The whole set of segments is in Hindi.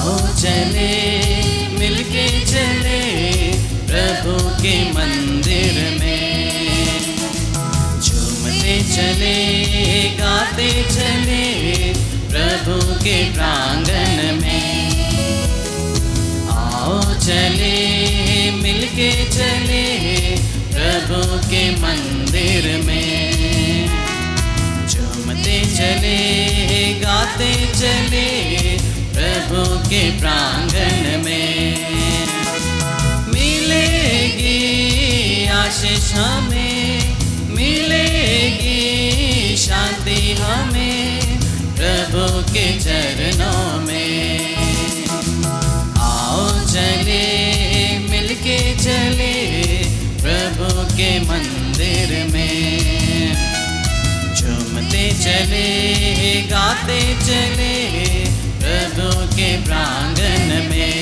आओ चले मिलके चले प्रभु के मंदिर में, झूमते चले गाते चले प्रभु के प्रांगण में। आओ चले मिलके चले प्रभु के मंदिर में, झूमते चले गाते चले प्रभु के प्रांगण में। मिलेगी आशीष हमें, मिलेगी शांति हमें प्रभु के चरणों में। आओ चले मिलके चले प्रभु के मंदिर में, झूमते चले गाते चले प्रभु के प्रांगण में।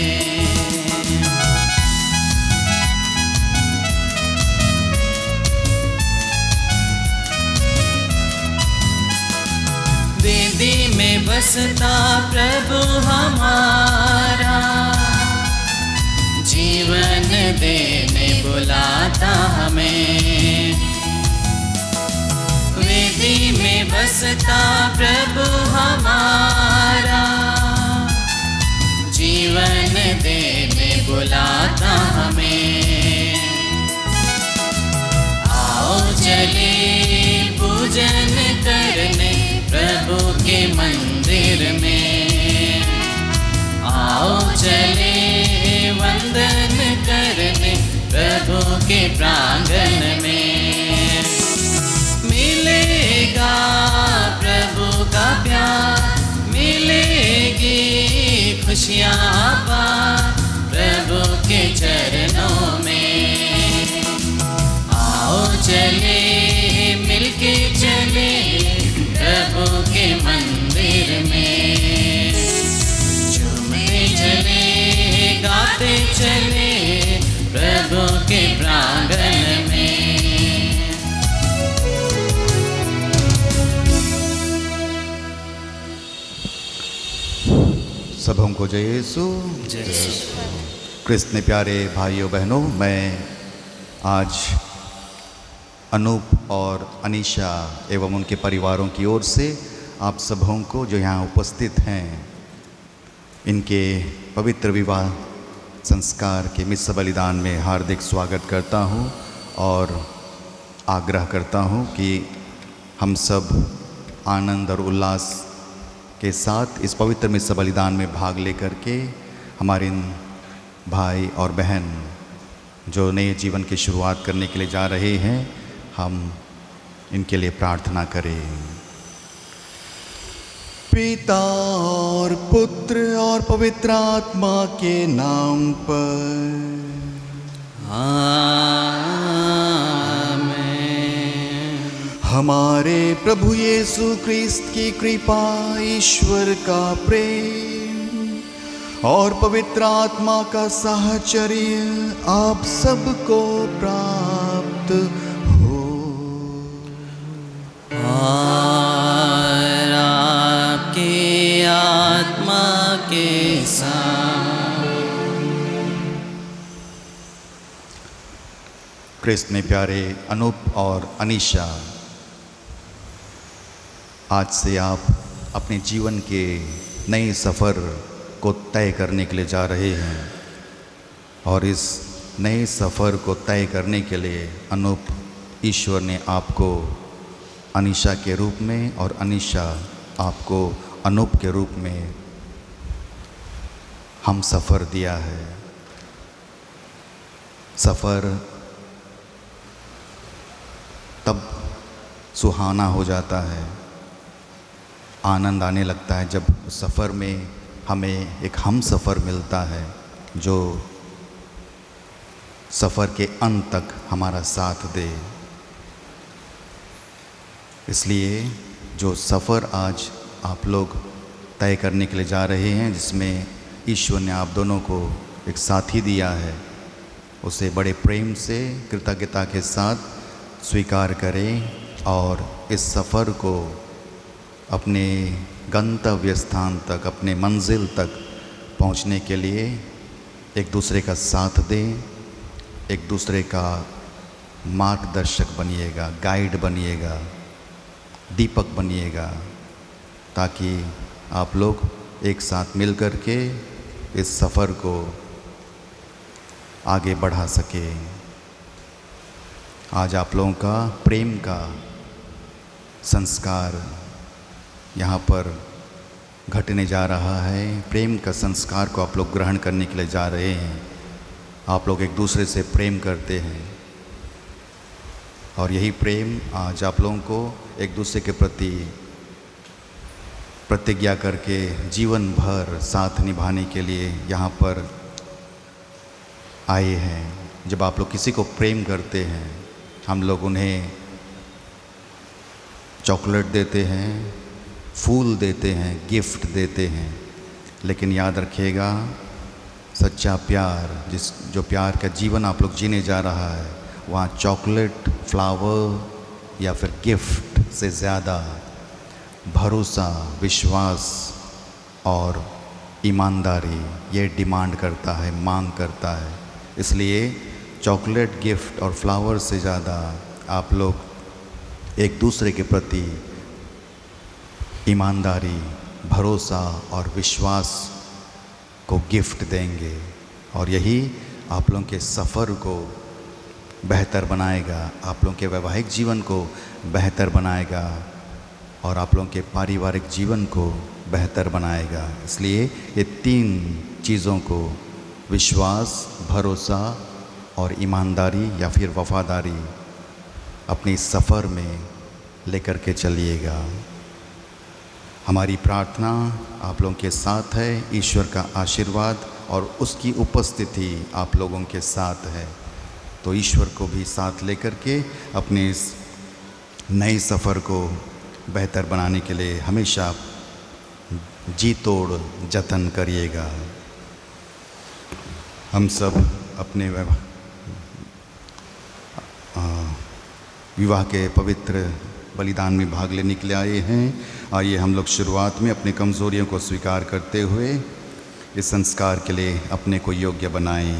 वेदी में बसता प्रभु हमारा, जीवन देने बुलाता हमें। वेदी में बसता प्रभु हमारा, जीवन देने बुलाता हमें। आओ चले पूजन करने प्रभु के मंदिर में, आओ चले वंदन करने प्रभु के प्रांगण में। मिलेगा प्रभु का प्यार, मिलेगी खुशियाँ प्रभु के चरणों में। आओ चले मिलके चले प्रभु के मंदिर में, झूमते चले गाते चले प्रभु के प्रांगण में। सबों को जय यीशु। कृष्ण में प्यारे भाइयों बहनों, मैं आज अनूप और अनीशा एवं उनके परिवारों की ओर से आप सबों को जो यहाँ उपस्थित हैं, इनके पवित्र विवाह संस्कार के मिस्र बलिदान में हार्दिक स्वागत करता हूँ और आग्रह करता हूँ कि हम सब आनंद और उल्लास के साथ इस पवित्र मिस्र बलिदान में भाग लेकर के हमारे इन भाई और बहन जो नए जीवन की शुरुआत करने के लिए जा रहे हैं, हम इनके लिए प्रार्थना करें। पिता और पुत्र और पवित्र आत्मा के नाम पर आमीन। हमारे प्रभु यीशु क्रिस्त की कृपा, ईश्वर का प्रेम और पवित्र आत्मा का साहचर्य आप सबको प्राप्त हो। और आपकी आत्मा के साथ। क्रिस्त में प्यारे अनूप और अनीशा, आज से आप अपने जीवन के नए सफ़र को तय करने के लिए जा रहे हैं और इस नए सफ़र को तय करने के लिए अनूप, ईश्वर ने आपको अनीशा के रूप में और अनीशा आपको अनूप के रूप में हम सफ़र दिया है। सफ़र तब सुहाना हो जाता है, आनंद आने लगता है जब सफ़र में हमें एक हम सफ़र मिलता है जो सफ़र के अंत तक हमारा साथ दे। इसलिए जो सफ़र आज आप लोग तय करने के लिए जा रहे हैं, जिसमें ईश्वर ने आप दोनों को एक साथी दिया है, उसे बड़े प्रेम से कृतज्ञता के साथ स्वीकार करें और इस सफ़र को अपने गंतव्य स्थान तक, अपने मंजिल तक पहुंचने के लिए एक दूसरे का साथ दें, एक दूसरे का मार्गदर्शक बनिएगा, गाइड बनिएगा, दीपक बनिएगा, ताकि आप लोग एक साथ मिल कर के इस सफ़र को आगे बढ़ा सके। आज आप लोगों का प्रेम का संस्कार यहाँ पर घटने जा रहा है। प्रेम का संस्कार को आप लोग ग्रहण करने के लिए जा रहे हैं। आप लोग एक दूसरे से प्रेम करते हैं और यही प्रेम आज आप लोगों को एक दूसरे के प्रति प्रतिज्ञा करके जीवन भर साथ निभाने के लिए यहाँ पर आए हैं। जब आप लोग किसी को प्रेम करते हैं, हम लोग उन्हें चॉकलेट देते हैं, फूल देते हैं, गिफ्ट देते हैं, लेकिन याद रखिएगा सच्चा प्यार, जो प्यार का जीवन आप लोग जीने जा रहा है, वहाँ चॉकलेट, फ्लावर या फिर गिफ्ट से ज़्यादा भरोसा, विश्वास और ईमानदारी ये डिमांड करता है, मांग करता है। इसलिए चॉकलेट, गिफ्ट और फ्लावर से ज़्यादा आप लोग एक दूसरे के प्रति ईमानदारी, भरोसा और विश्वास को गिफ्ट देंगे और यही आप लोगों के सफ़र को बेहतर बनाएगा, आप लोगों के वैवाहिक जीवन को बेहतर बनाएगा और आप लोगों के पारिवारिक जीवन को बेहतर बनाएगा। इसलिए ये 3 चीज़ों को, विश्वास, भरोसा और ईमानदारी या फिर वफादारी, अपनी सफ़र में लेकर के चलिएगा। हमारी प्रार्थना आप लोगों के साथ है। ईश्वर का आशीर्वाद और उसकी उपस्थिति आप लोगों के साथ है। तो ईश्वर को भी साथ लेकर के अपने इस नए सफ़र को बेहतर बनाने के लिए हमेशा जी तोड़ जतन करिएगा। हम सब अपने विवाह के पवित्र बलिदान में भाग लेने के लिए आए हैं। आइए हम लोग शुरुआत में अपनी कमज़ोरियों को स्वीकार करते हुए इस संस्कार के लिए अपने को योग्य बनाएं।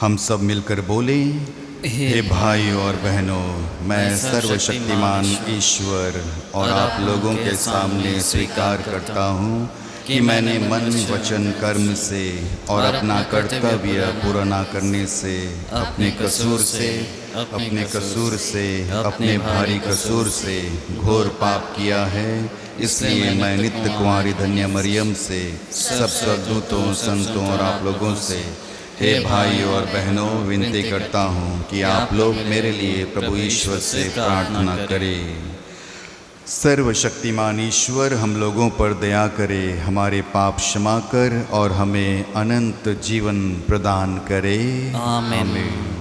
हम सब मिलकर बोले, हे भाइयों और बहनों, मैं सर्वशक्तिमान ईश्वर और आप लोगों के सामने स्वीकार करता हूँ कि मैंने मन, वचन, कर्म से और अपना कर्तव्य पूरा न करने से, अपने कसूर से, अपने भारी कसूर से घोर पाप किया है। इसलिए मैं नित्य कुंवारी धन्य मरियम से, सब स्वर्गदूतों, संतों और आप लोगों से, हे भाइयों और बहनों, विनती करता हूँ कि आप लोग मेरे लिए प्रभु ईश्वर से प्रार्थना करें। सर्वशक्तिमान ईश्वर हम लोगों पर दया करे, हमारे पाप क्षमा कर और हमें अनंत जीवन प्रदान करे। आमीन।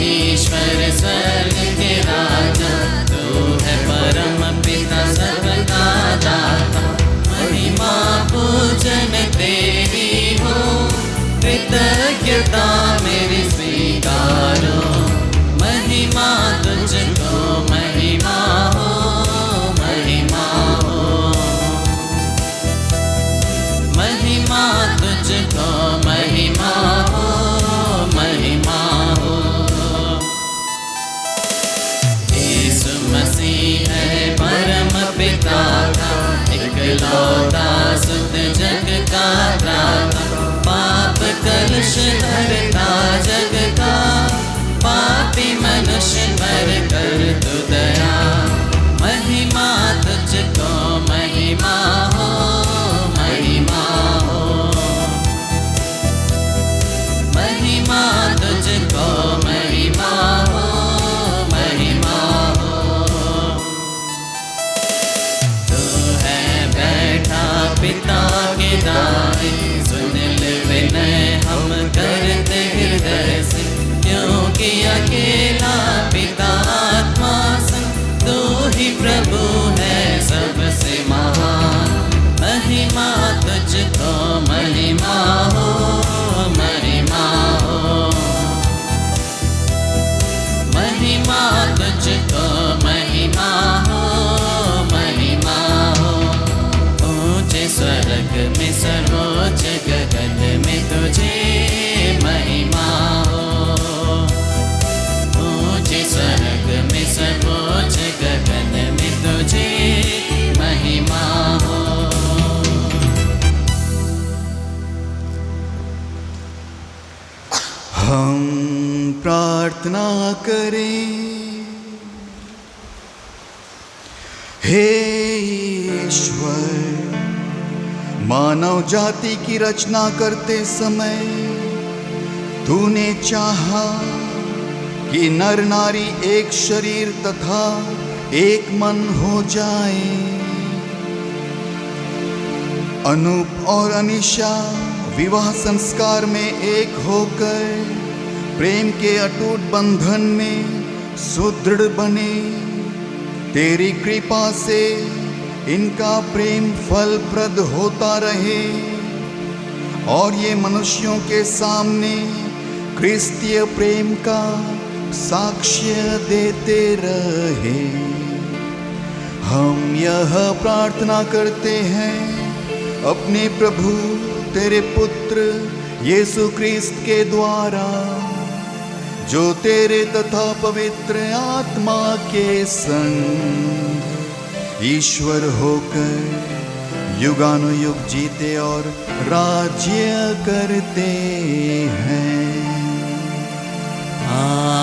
ईश्वर स्वर्ग के राजा, तू है परम पिता सबका दाता। महिमा पूजन तेरी हो, कृतज्ञता मेरी स्वीकारो। महिमा तुझको महिमा हो, महिमा हो। महिमा तुझको महिमा हो, महिमा हो। यीशु मसीह है परम पिता का, इकलौता सुत जग का त्राता। पाप कलश हरता जग का, पापी मनुष्य पर कर तू दया। महिमा तुझको महिमा हो, महिमा हो। महिमा तुझको महिमा हो, महिमा हो। तू है बैठा पिता के दाएं, सुन ले विनय हम करते हृदय से। क्योंकि अकेला पिता आत्मा संग, तू ही प्रभु है सबसे महान। महिमा तुझको महिमा हो, महिमा हो। महिमा तुझको महिमा हो, महिमा हो। ऊंचे स्वर्ग में सर्वोच्च गगन में तुझे महिमा हो। ऊंचे स्वर्ग में सर्वोच्च गगन में तुझे महिमा हो। हम प्रार्थना करें। हे ईश्वर, मानव जाति की रचना करते समय तूने चाहा कि नर नारी एक शरीर तथा एक मन हो जाए। अनूप और अनिशा विवाह संस्कार में एक होकर प्रेम के अटूट बंधन में सुदृढ़ बने। तेरी कृपा से इनका प्रेम फलप्रद होता रहे और ये मनुष्यों के सामने क्रिस्तीय प्रेम का साक्ष्य देते रहे। हम यह प्रार्थना करते हैं अपने प्रभु तेरे पुत्र यीशु क्रिस्त के द्वारा, जो तेरे तथा पवित्र आत्मा के संग ईश्वर होकर युगानुयुग जीते और राज्य करते हैं। आमीन।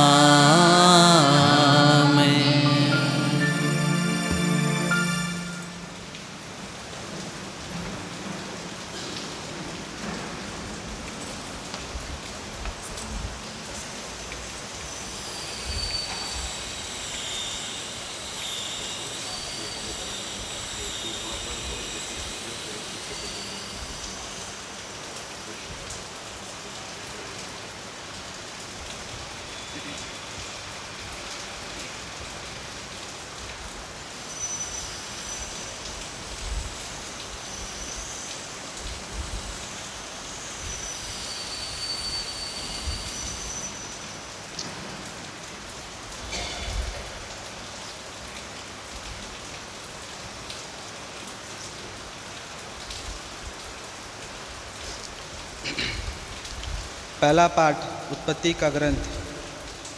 पहला पाठ उत्पत्ति का ग्रंथ।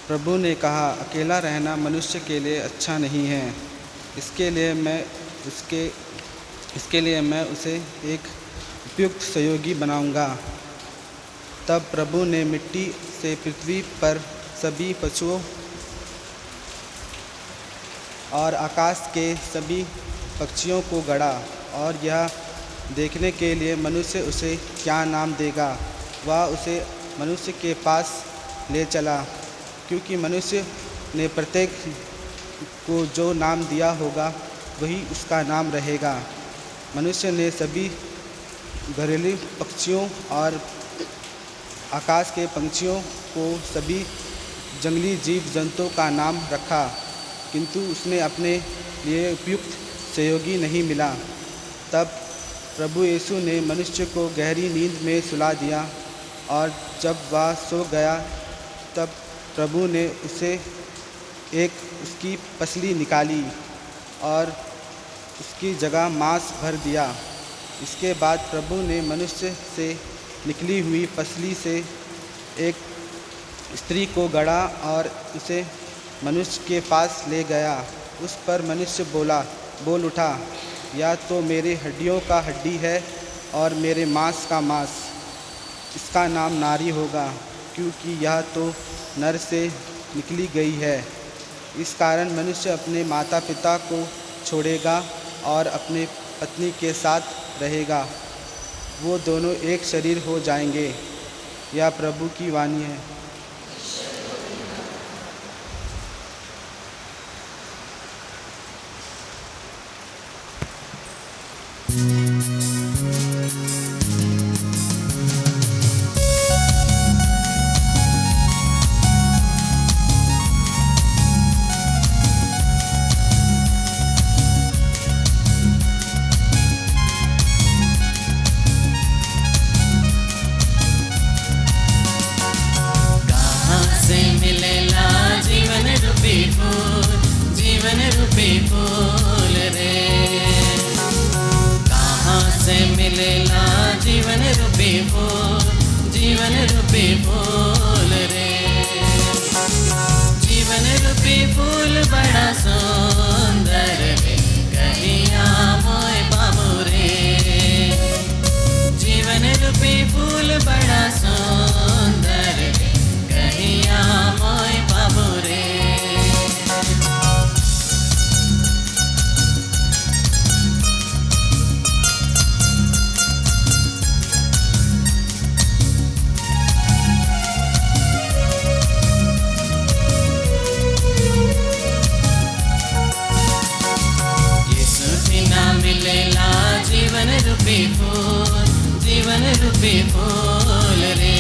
प्रभु ने कहा, अकेला रहना मनुष्य के लिए अच्छा नहीं है। इसके लिए मैं उसे एक उपयुक्त सहयोगी बनाऊंगा। तब प्रभु ने मिट्टी से पृथ्वी पर सभी पशुओं और आकाश के सभी पक्षियों को गढ़ा और यह देखने के लिए मनुष्य उसे क्या नाम देगा। वह उसे मनुष्य के पास ले चला, क्योंकि मनुष्य ने प्रत्येक को जो नाम दिया होगा वही उसका नाम रहेगा। मनुष्य ने सभी घरेलू पक्षियों और आकाश के पंछियों को सभी जंगली जीव जंतुओं का नाम रखा, किंतु उसने अपने लिए उपयुक्त सहयोगी नहीं मिला। तब प्रभु यीशु ने मनुष्य को गहरी नींद में सुला दिया और जब वह सो गया तब प्रभु ने उसे उसकी पसली निकाली और उसकी जगह मांस भर दिया। इसके बाद प्रभु ने मनुष्य से निकली हुई पसली से एक स्त्री को गढ़ा और उसे मनुष्य के पास ले गया। उस पर मनुष्य बोल उठा, यह तो मेरे हड्डियों का हड्डी है और मेरे मांस का मांस। इसका नाम नारी होगा, क्योंकि यह तो नर से निकली गई है। इस कारण मनुष्य अपने माता पिता को छोड़ेगा और अपने पत्नी के साथ रहेगा, वो दोनों एक शरीर हो जाएंगे। यह प्रभु की वाणी है। जीवन रूपी फूल रे, कहाँ से मिलेला जीवन रूपी फूल, जीवन रूपी फूल रे। जीवन रूपी फूल बड़ा सुंदर रे, कहिया मोय बाबू रे। जीवन रूपी फूल बड़ा सुंदर रे, कहिया मोय बाबू रे। जीवन रूपी फूल, जीवन रूपी फूल रे।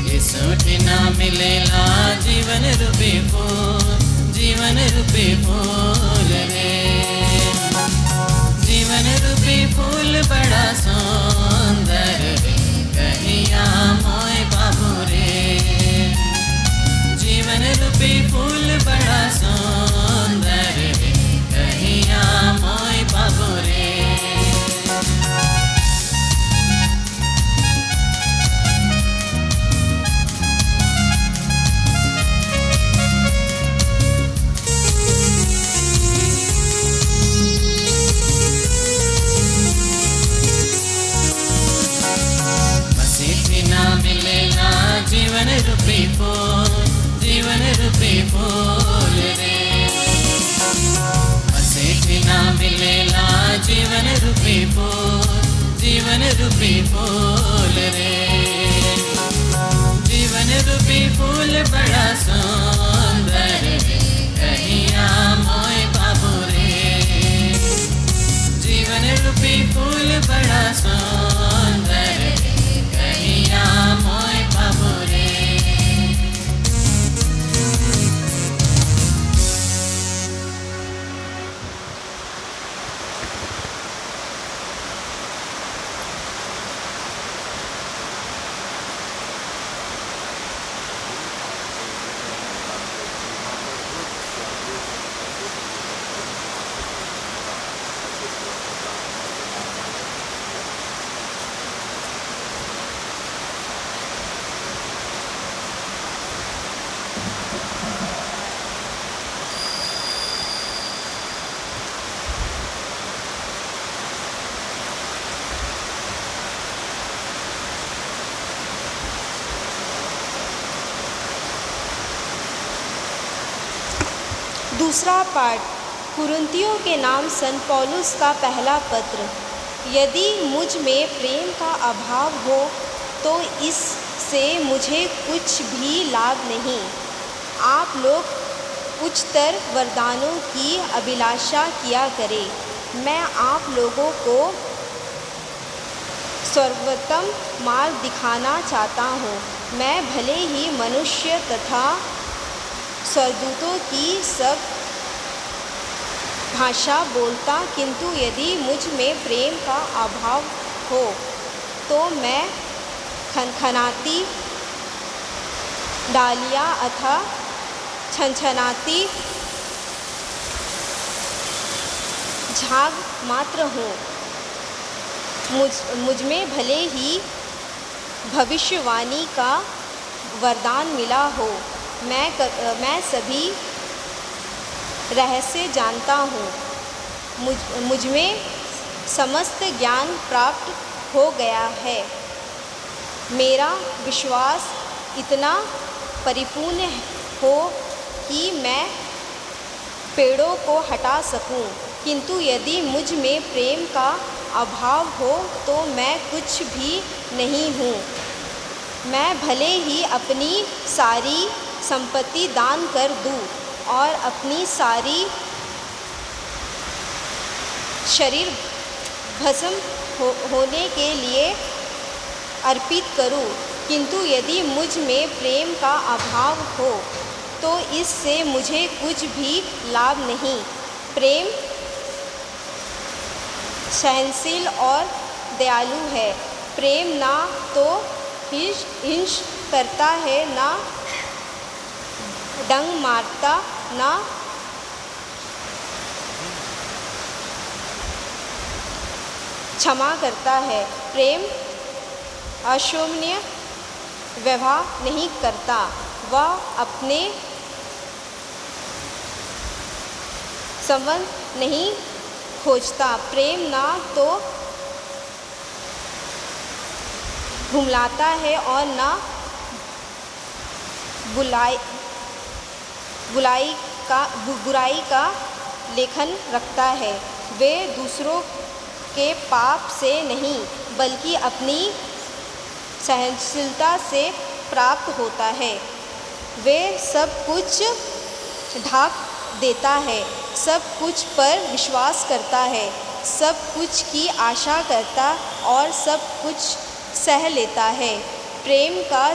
यीशु ना मिलेला जीवन रूपी फूल, जीवन रूपी फूल रे। जीवन रूपी फूल बड़ा सुंदर रे, कहिया मोय बाबू रे। जीवन रूपी फूल बड़ा सुंदर रे, कहिया मोय बाबू रे। जीवन रूपी फूल, जीवन रूपी फूल रे। मसीह ना मिलेला जीवन रूपी फूल, जीवन रूपी फूल रे। जीवन रूपी फूल बड़ा सुंदर रे, कहिया मोय बाबू रे। जीवन रूपी फूल बड़ा सुंदर रे, कहिया मोय बाबू रे। दूसरा पाठ कुरिन्थियों के नाम संत पौलुस का पहला पत्र। यदि मुझ में प्रेम का अभाव हो तो इससे मुझे कुछ भी लाभ नहीं। आप लोग उच्चतर वरदानों की अभिलाषा किया करें। मैं आप लोगों को सर्वोत्तम मार्ग दिखाना चाहता हूँ। मैं भले ही मनुष्य तथा स्वर्गदूतों की सब भाषा बोलता, किंतु यदि मुझ में प्रेम का अभाव हो तो मैं खनखनाती डालियाँ अथवा छनछनाती झाग मात्र हूँ। मुझ में भले ही भविष्यवाणी का वरदान मिला हो, मैं सभी रहस्य जानता हूँ, मुझ में समस्त ज्ञान प्राप्त हो गया है। मेरा विश्वास इतना परिपूर्ण हो कि मैं पेड़ों को हटा सकूं, किंतु यदि मुझ में प्रेम का अभाव हो तो मैं कुछ भी नहीं हूँ। मैं भले ही अपनी सारी संपत्ति दान कर दूँ और अपनी सारी शरीर भस्म होने के लिए अर्पित करूँ, किंतु यदि मुझ में प्रेम का अभाव हो तो इससे मुझे कुछ भी लाभ नहीं। प्रेम सहनशील और दयालु है। प्रेम ना तो हिंस करता है, ना डंग मारता, ना क्षमा करता है। प्रेम अशोभनीय व्यवहार नहीं करता, वह अपने संबंध नहीं खोजता। प्रेम ना तो घुमलाता है और ना बुराई का लेखन रखता है। वे दूसरों के पाप से नहीं बल्कि अपनी सहनशीलता से प्राप्त होता है। वे सब कुछ ढाक देता है, सब कुछ पर विश्वास करता है, सब कुछ की आशा करता और सब कुछ सह लेता है। प्रेम का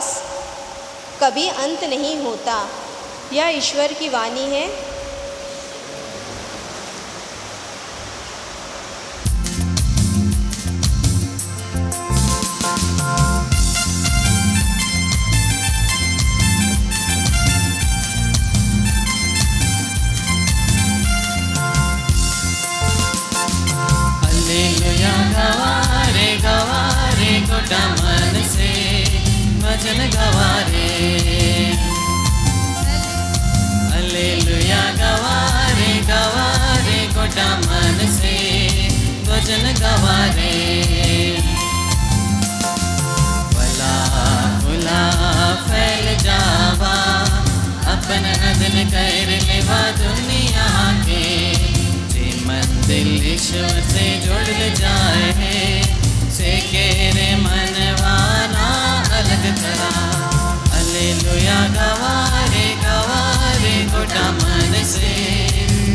कभी अंत नहीं होता। यह ईश्वर की वाणी है। गवारे गोटा मन से भजन गवारे, हालेलुया गवारे गोटा मन से भजन गवारे। भला भुला फैल जावा, अपन अदन कर लेवा दुनिया के। जे मन दिल ईश्वर से जुड़ जाए है, से केरे मनवाना अलग करा। हालेलुया गवारे गोटा मन से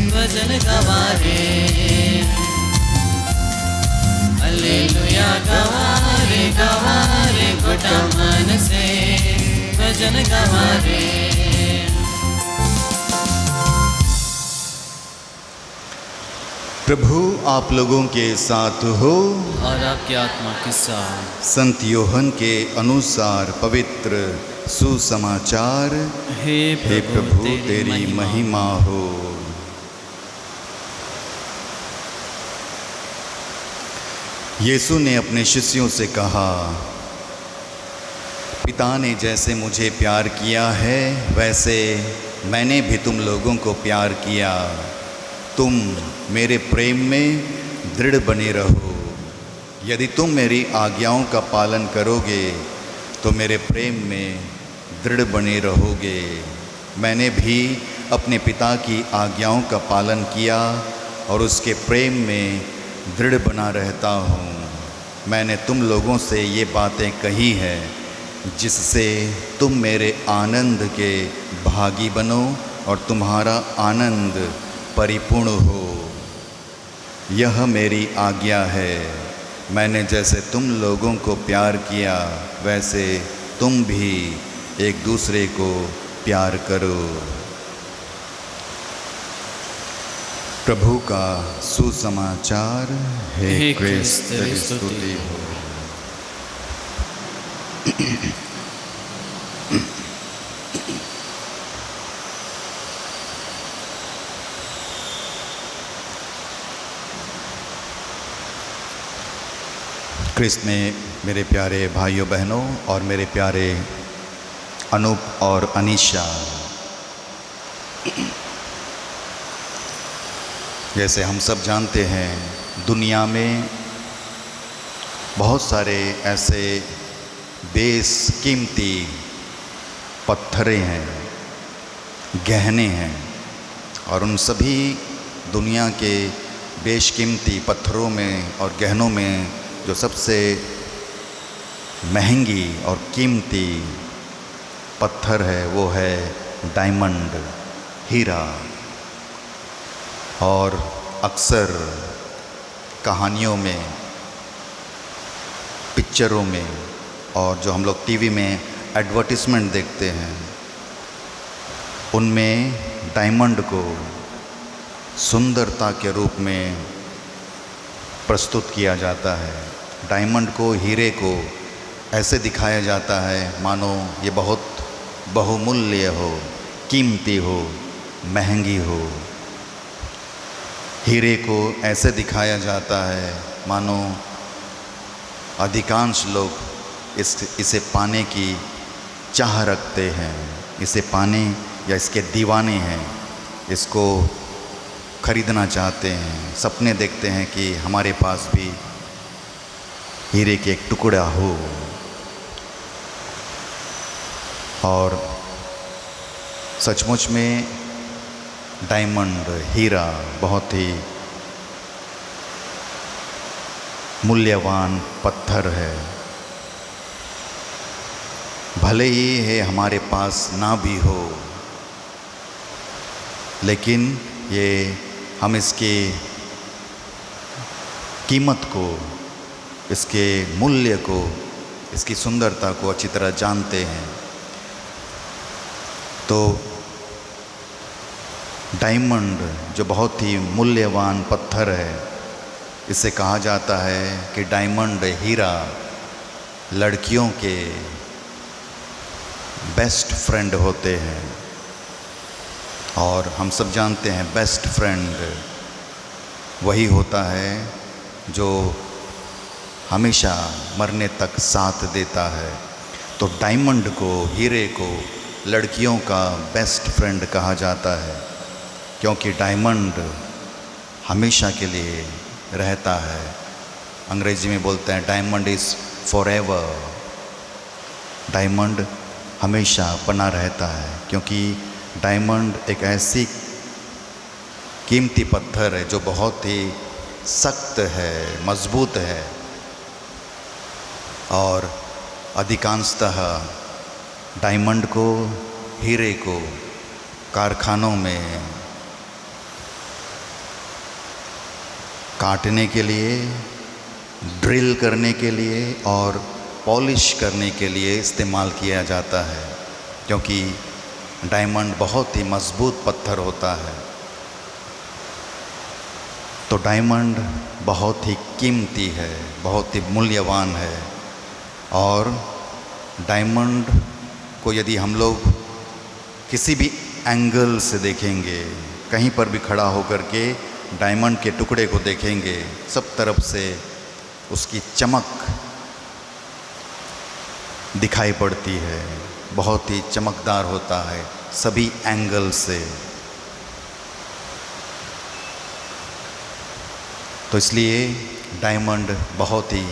भजन गवारे। हालेलुया गवारे गोटा मन से भजन गवारे। प्रभु आप लोगों के साथ हो और आपकी आत्मा के साथ। संत योहन के अनुसार पवित्र सुसमाचार। हे प्रभु तेरी महिमा हो। यीशु ने अपने शिष्यों से कहा, पिता ने जैसे मुझे प्यार किया है वैसे मैंने भी तुम लोगों को प्यार किया। तुम मेरे प्रेम में दृढ़ बने रहो। यदि तुम मेरी आज्ञाओं का पालन करोगे तो मेरे प्रेम में दृढ़ बने रहोगे। मैंने भी अपने पिता की आज्ञाओं का पालन किया और उसके प्रेम में दृढ़ बना रहता हूँ। मैंने तुम लोगों से ये बातें कही हैं जिससे तुम मेरे आनंद के भागी बनो और तुम्हारा आनंद परिपूर्ण हो। यह मेरी आज्ञा है, मैंने जैसे तुम लोगों को प्यार किया वैसे तुम भी एक दूसरे को प्यार करो। प्रभु का सुसमाचार। हे क्रिस्त स्तुति हो। क्रिस्त में मेरे प्यारे भाइयों बहनों और मेरे प्यारे अनूप और अनीशा, जैसे हम सब जानते हैं दुनिया में बहुत सारे ऐसे बेशकीमती पत्थरें हैं, गहने हैं, और उन सभी दुनिया के बेशकीमती पत्थरों में और गहनों में जो सबसे महंगी और कीमती पत्थर है वो है डायमंड, हीरा। और अक्सर कहानियों में, पिक्चरों में और जो हम लोग टीवी में एडवर्टिजमेंट देखते हैं उनमें डायमंड को सुंदरता के रूप में प्रस्तुत किया जाता है। डायमंड को, हीरे को ऐसे दिखाया जाता है मानो ये बहुत बहुमूल्य हो, कीमती हो, महंगी हो। हीरे को ऐसे दिखाया जाता है मानो अधिकांश लोग इसे पाने की चाह रखते हैं, इसे पाने या इसके दीवाने हैं, इसको खरीदना चाहते हैं, सपने देखते हैं कि हमारे पास भी हीरे के एक टुकड़ा हो। और सचमुच में डायमंड, हीरा बहुत ही मूल्यवान पत्थर है। भले ही ये हमारे पास ना भी हो, लेकिन ये हम इसकी कीमत को, इसके मूल्य को, इसकी सुंदरता को अच्छी तरह जानते हैं। तो डायमंड जो बहुत ही मूल्यवान पत्थर है, इसे कहा जाता है कि डायमंड, हीरा लड़कियों के बेस्ट फ्रेंड होते हैं। और हम सब जानते हैं बेस्ट फ्रेंड वही होता है जो हमेशा मरने तक साथ देता है। तो डायमंड को, हीरे को लड़कियों का बेस्ट फ्रेंड कहा जाता है, क्योंकि डायमंड हमेशा के लिए रहता है। अंग्रेजी में बोलते हैं डायमंड इज़ फॉरएवर। डायमंड हमेशा बना रहता है, क्योंकि डायमंड एक ऐसी कीमती पत्थर है जो बहुत ही सख्त है, मजबूत है। और अधिकांशतः डायमंड को, हीरे को कारखानों में काटने के लिए, ड्रिल करने के लिए और पॉलिश करने के लिए इस्तेमाल किया जाता है, क्योंकि डायमंड बहुत ही मजबूत पत्थर होता है। तो डायमंड बहुत ही कीमती है, बहुत ही मूल्यवान है। और डायमंड को यदि हम लोग किसी भी एंगल से देखेंगे, कहीं पर भी खड़ा होकर के डायमंड के टुकड़े को देखेंगे, सब तरफ से उसकी चमक दिखाई पड़ती है, बहुत ही चमकदार होता है सभी एंगल से। तो इसलिए डायमंड बहुत ही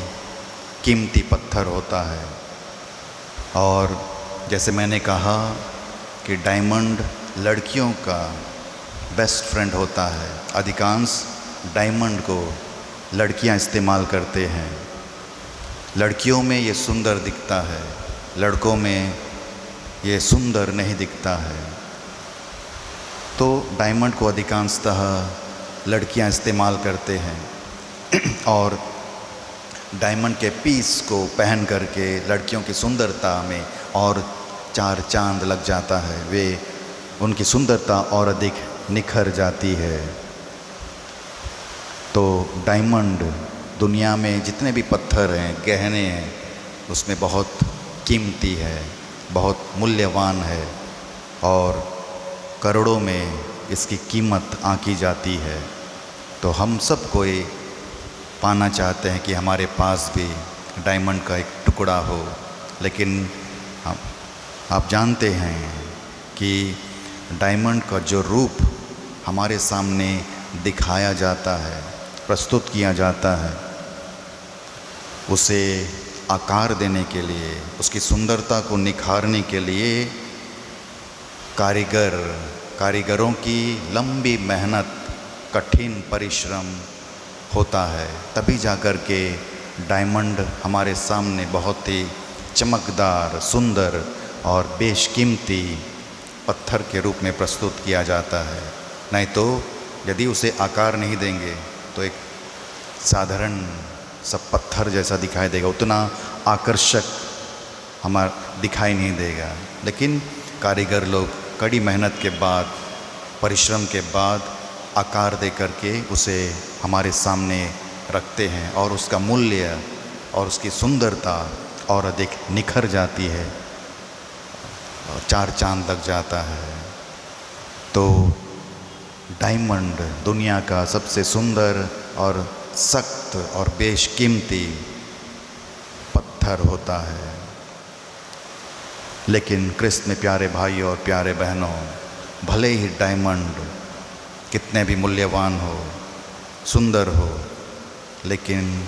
कीमती पत्थर होता है। और जैसे मैंने कहा कि डायमंड लड़कियों का बेस्ट फ्रेंड होता है। अधिकांश डायमंड को लड़कियां इस्तेमाल करते हैं। लड़कियों में ये सुंदर दिखता है, लड़कों में ये सुंदर नहीं दिखता है। तो डायमंड को अधिकांशतः लड़कियां इस्तेमाल करते हैं। और डायमंड के पीस को पहन करके लड़कियों की सुंदरता में और चार चांद लग जाता है, वे उनकी सुंदरता और अधिक निखर जाती है। तो डायमंड दुनिया में जितने भी पत्थर हैं, गहने हैं, उसमें बहुत कीमती है, बहुत मूल्यवान है और करोड़ों में इसकी कीमत आंकी जाती है। तो हम सब कोई पाना चाहते हैं कि हमारे पास भी डायमंड का एक टुकड़ा हो, लेकिन आप जानते हैं कि डायमंड का जो रूप हमारे सामने दिखाया जाता है, प्रस्तुत किया जाता है, उसे आकार देने के लिए, उसकी सुंदरता को निखारने के लिए कारीगरों की लंबी मेहनत, कठिन परिश्रम होता है। तभी जाकर के डायमंड हमारे सामने बहुत ही चमकदार, सुंदर और बेशकीमती पत्थर के रूप में प्रस्तुत किया जाता है। नहीं तो यदि उसे आकार नहीं देंगे तो एक साधारण सब पत्थर जैसा दिखाई देगा, उतना आकर्षक हमारा दिखाई नहीं देगा। लेकिन कारीगर लोग कड़ी मेहनत के बाद, परिश्रम के बाद आकार दे करके उसे हमारे सामने रखते हैं और उसका मूल्य और उसकी सुंदरता और अधिक निखर जाती है और चार चांद लग जाता है। तो डायमंड दुनिया का सबसे सुंदर और सख्त और बेशकीमती पत्थर होता है। लेकिन क्रिस्त में प्यारे भाई और प्यारे बहनों, भले ही डायमंड कितने भी मूल्यवान हो, सुंदर हो, लेकिन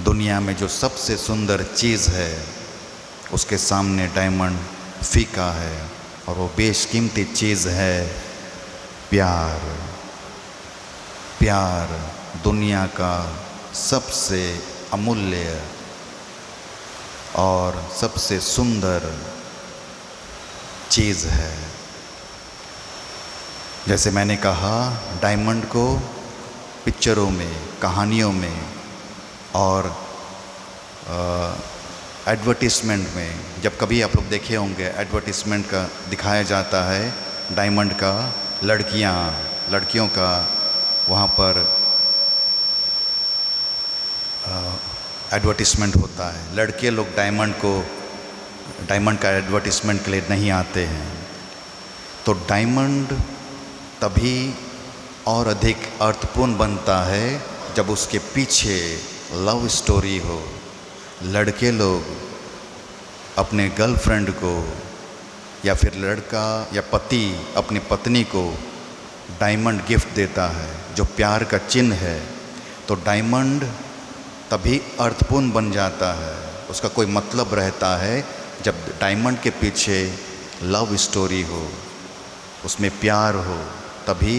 दुनिया में जो सबसे सुंदर चीज़ है उसके सामने डायमंड फीका है और वो बेशकीमती चीज़ है प्यार। प्यार दुनिया का सबसे अमूल्य और सबसे सुंदर चीज़ है। जैसे मैंने कहा, डायमंड को पिक्चरों में, कहानियों में और एडवर्टिज़मेंट में, जब कभी आप लोग देखे होंगे एडवर्टिज़मेंट का दिखाया जाता है डायमंड का, लड़कियों का वहाँ पर एडवर्टिज़मेंट होता है। लड़के लोग डायमंड का एडवर्टिज़मेंट के लिए नहीं आते हैं। तो डायमंड तभी और अधिक अर्थपूर्ण बनता है जब उसके पीछे लव स्टोरी हो। लड़के लोग अपने गर्लफ्रेंड को या फिर लड़का या पति अपनी पत्नी को डायमंड गिफ्ट देता है जो प्यार का चिन्ह है। तो डायमंड तभी अर्थपूर्ण बन जाता है, उसका कोई मतलब रहता है जब डायमंड के पीछे लव स्टोरी हो, उसमें प्यार हो तभी।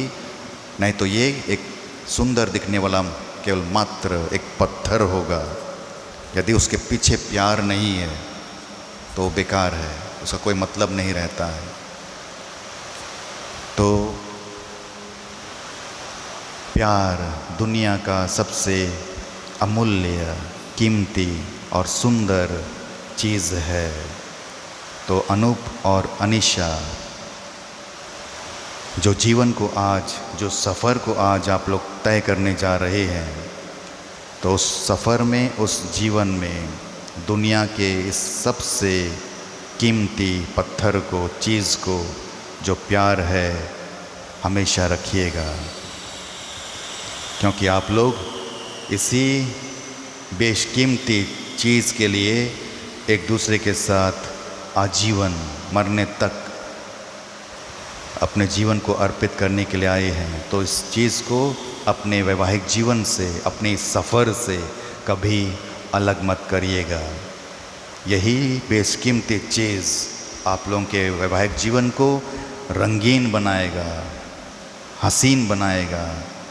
नहीं तो ये एक सुंदर दिखने वाला केवल मात्र एक पत्थर होगा। यदि उसके पीछे प्यार नहीं है तो बेकार है, उसका कोई मतलब नहीं रहता है। तो प्यार दुनिया का सबसे अमूल्य, कीमती और सुंदर चीज़ है। तो अनूप और अनीशा जो जीवन को आज, जो सफ़र को आज आप लोग तय करने जा रहे हैं, तो उस सफ़र में, उस जीवन में दुनिया के इस सबसे कीमती पत्थर को, चीज़ को, जो प्यार है, हमेशा रखिएगा। क्योंकि आप लोग इसी बेशकीमती चीज़ के लिए एक दूसरे के साथ आजीवन, मरने तक अपने जीवन को अर्पित करने के लिए आए हैं। तो इस चीज़ को अपने वैवाहिक जीवन से, अपने इस सफ़र से कभी अलग मत करिएगा। यही बेशकीमती चीज़ आप लोगों के वैवाहिक जीवन को रंगीन बनाएगा, हसीन बनाएगा,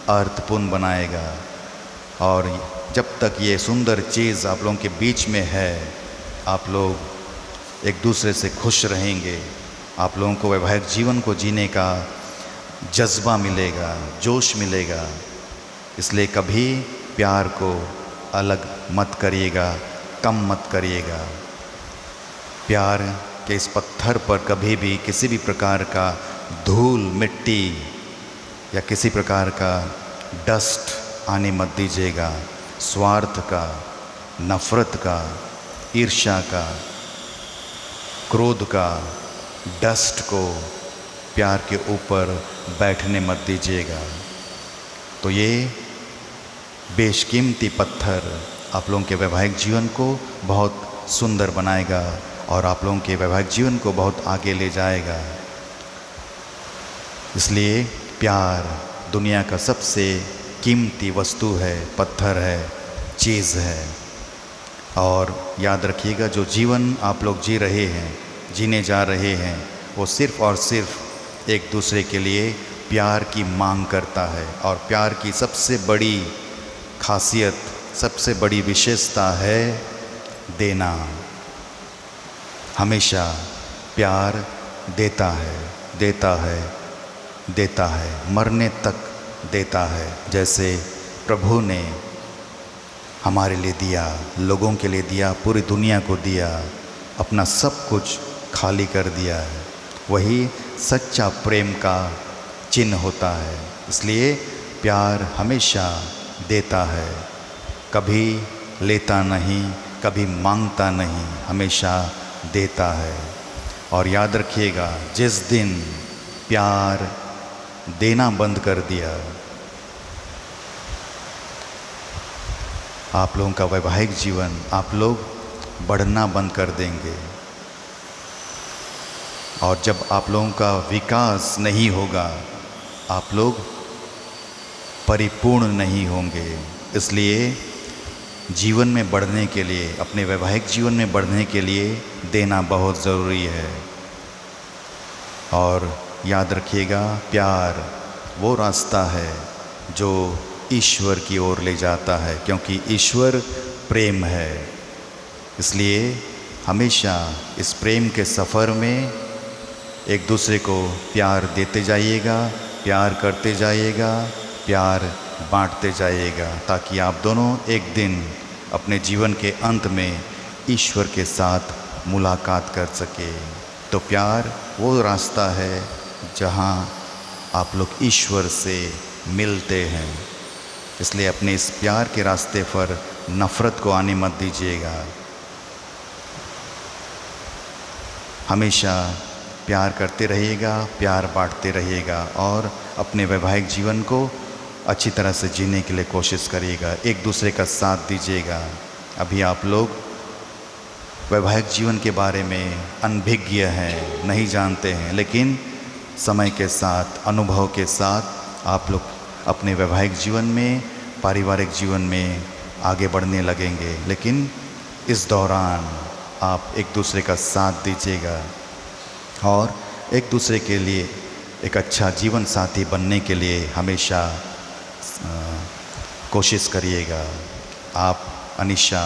अर्थपूर्ण बनाएगा। और जब तक ये सुंदर चीज़ आप लोगों के बीच में है, आप लोग एक दूसरे से खुश रहेंगे, आप लोगों को वैवाहिक जीवन को जीने का जज्बा मिलेगा, जोश मिलेगा। इसलिए कभी प्यार को अलग मत करिएगा, कम मत करिएगा। प्यार के इस पत्थर पर कभी भी किसी भी प्रकार का धूल, मिट्टी या किसी प्रकार का डस्ट आने मत दीजिएगा। स्वार्थ का, नफ़रत का, ईर्ष्या का, क्रोध का डस्ट को प्यार के ऊपर बैठने मत दीजिएगा। तो ये बेशकीमती पत्थर आप लोगों के वैवाहिक जीवन को बहुत सुंदर बनाएगा और आप लोगों के वैवाहिक जीवन को बहुत आगे ले जाएगा। इसलिए प्यार दुनिया का सबसे कीमती वस्तु है, पत्थर है, चीज़ है। और याद रखिएगा, जो जीवन आप लोग जी रहे हैं, जीने जा रहे हैं, वो सिर्फ़ और सिर्फ एक दूसरे के लिए प्यार की मांग करता है। और प्यार की सबसे बड़ी खासियत, सबसे बड़ी विशेषता है देना। हमेशा प्यार देता है, देता है, देता है, मरने तक देता है। जैसे प्रभु ने हमारे लिए दिया, लोगों के लिए दिया, पूरी दुनिया को दिया, अपना सब कुछ खाली कर दिया है। वही सच्चा प्रेम का चिन्ह होता है। इसलिए प्यार हमेशा देता है, कभी लेता नहीं, कभी मांगता नहीं, हमेशा देता है। और याद रखिएगा, जिस दिन प्यार देना बंद कर दिया, आप लोगों का वैवाहिक जीवन, आप लोग बढ़ना बंद कर देंगे। और जब आप लोगों का विकास नहीं होगा, आप लोग परिपूर्ण नहीं होंगे। इसलिए जीवन में बढ़ने के लिए, अपने वैवाहिक जीवन में बढ़ने के लिए देना बहुत ज़रूरी है। और याद रखिएगा, प्यार वो रास्ता है जो ईश्वर की ओर ले जाता है, क्योंकि ईश्वर प्रेम है। इसलिए हमेशा इस प्रेम के सफ़र में एक दूसरे को प्यार देते जाइएगा, प्यार करते जाइएगा, प्यार बांटते जाइएगा, ताकि आप दोनों एक दिन अपने जीवन के अंत में ईश्वर के साथ मुलाकात कर सके। तो प्यार वो रास्ता है जहाँ आप लोग ईश्वर से मिलते हैं। इसलिए अपने इस प्यार के रास्ते पर नफ़रत को आने मत दीजिएगा। हमेशा प्यार करते रहिएगा, प्यार बांटते रहिएगा और अपने वैवाहिक जीवन को अच्छी तरह से जीने के लिए कोशिश करिएगा। एक दूसरे का साथ दीजिएगा। अभी आप लोग वैवाहिक जीवन के बारे में अनभिज्ञ हैं, नहीं जानते हैं, लेकिन समय के साथ, अनुभव के साथ आप लोग अपने वैवाहिक जीवन में, पारिवारिक जीवन में आगे बढ़ने लगेंगे। लेकिन इस दौरान आप एक दूसरे का साथ दीजिएगा और एक दूसरे के लिए एक अच्छा जीवन साथी बनने के लिए हमेशा कोशिश करिएगा। आप अनीशा,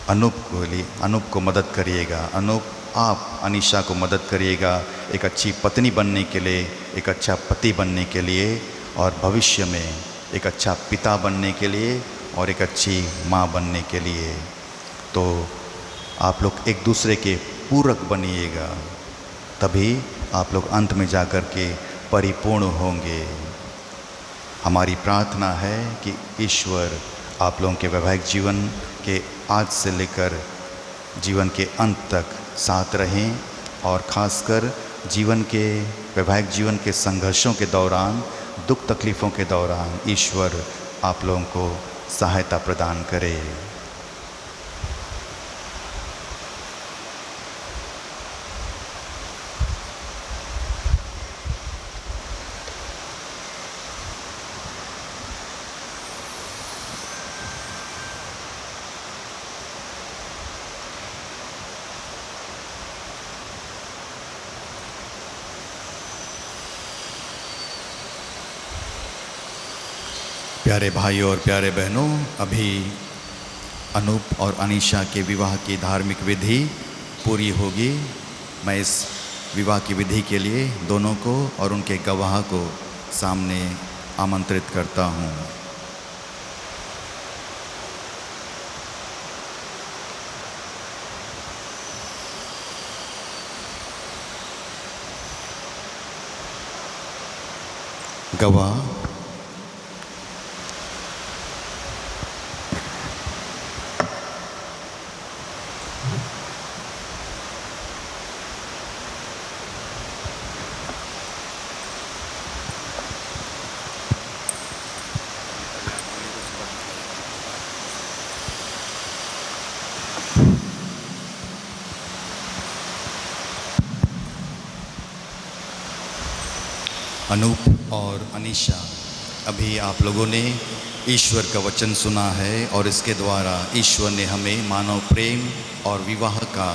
अनूप को मदद करिएगा। आप अनीशा को मदद करिएगा एक अच्छी पत्नी बनने के लिए, एक अच्छा पति बनने के लिए और भविष्य में एक अच्छा पिता बनने के लिए और एक अच्छी माँ बनने के लिए। तो आप लोग एक दूसरे के पूरक बनिएगा, तभी आप लोग अंत में जाकर के परिपूर्ण होंगे। हमारी प्रार्थना है कि ईश्वर आप लोगों के वैवाहिक जीवन के आज से लेकर जीवन के अंत तक साथ रहें और ख़ासकर जीवन के वैवाहिक जीवन के संघर्षों के दौरान, दुख तकलीफ़ों के दौरान ईश्वर आप लोगों को सहायता प्रदान करे। प्यारे भाइयों और प्यारे बहनों, अभी अनूप और अनीशा के विवाह की धार्मिक विधि पूरी होगी। मैं इस विवाह की विधि के लिए दोनों को और उनके गवाह को सामने आमंत्रित करता हूँ। गवाह अनूप और अनीशा, अभी आप लोगों ने ईश्वर का वचन सुना है और इसके द्वारा ईश्वर ने हमें मानव प्रेम और विवाह का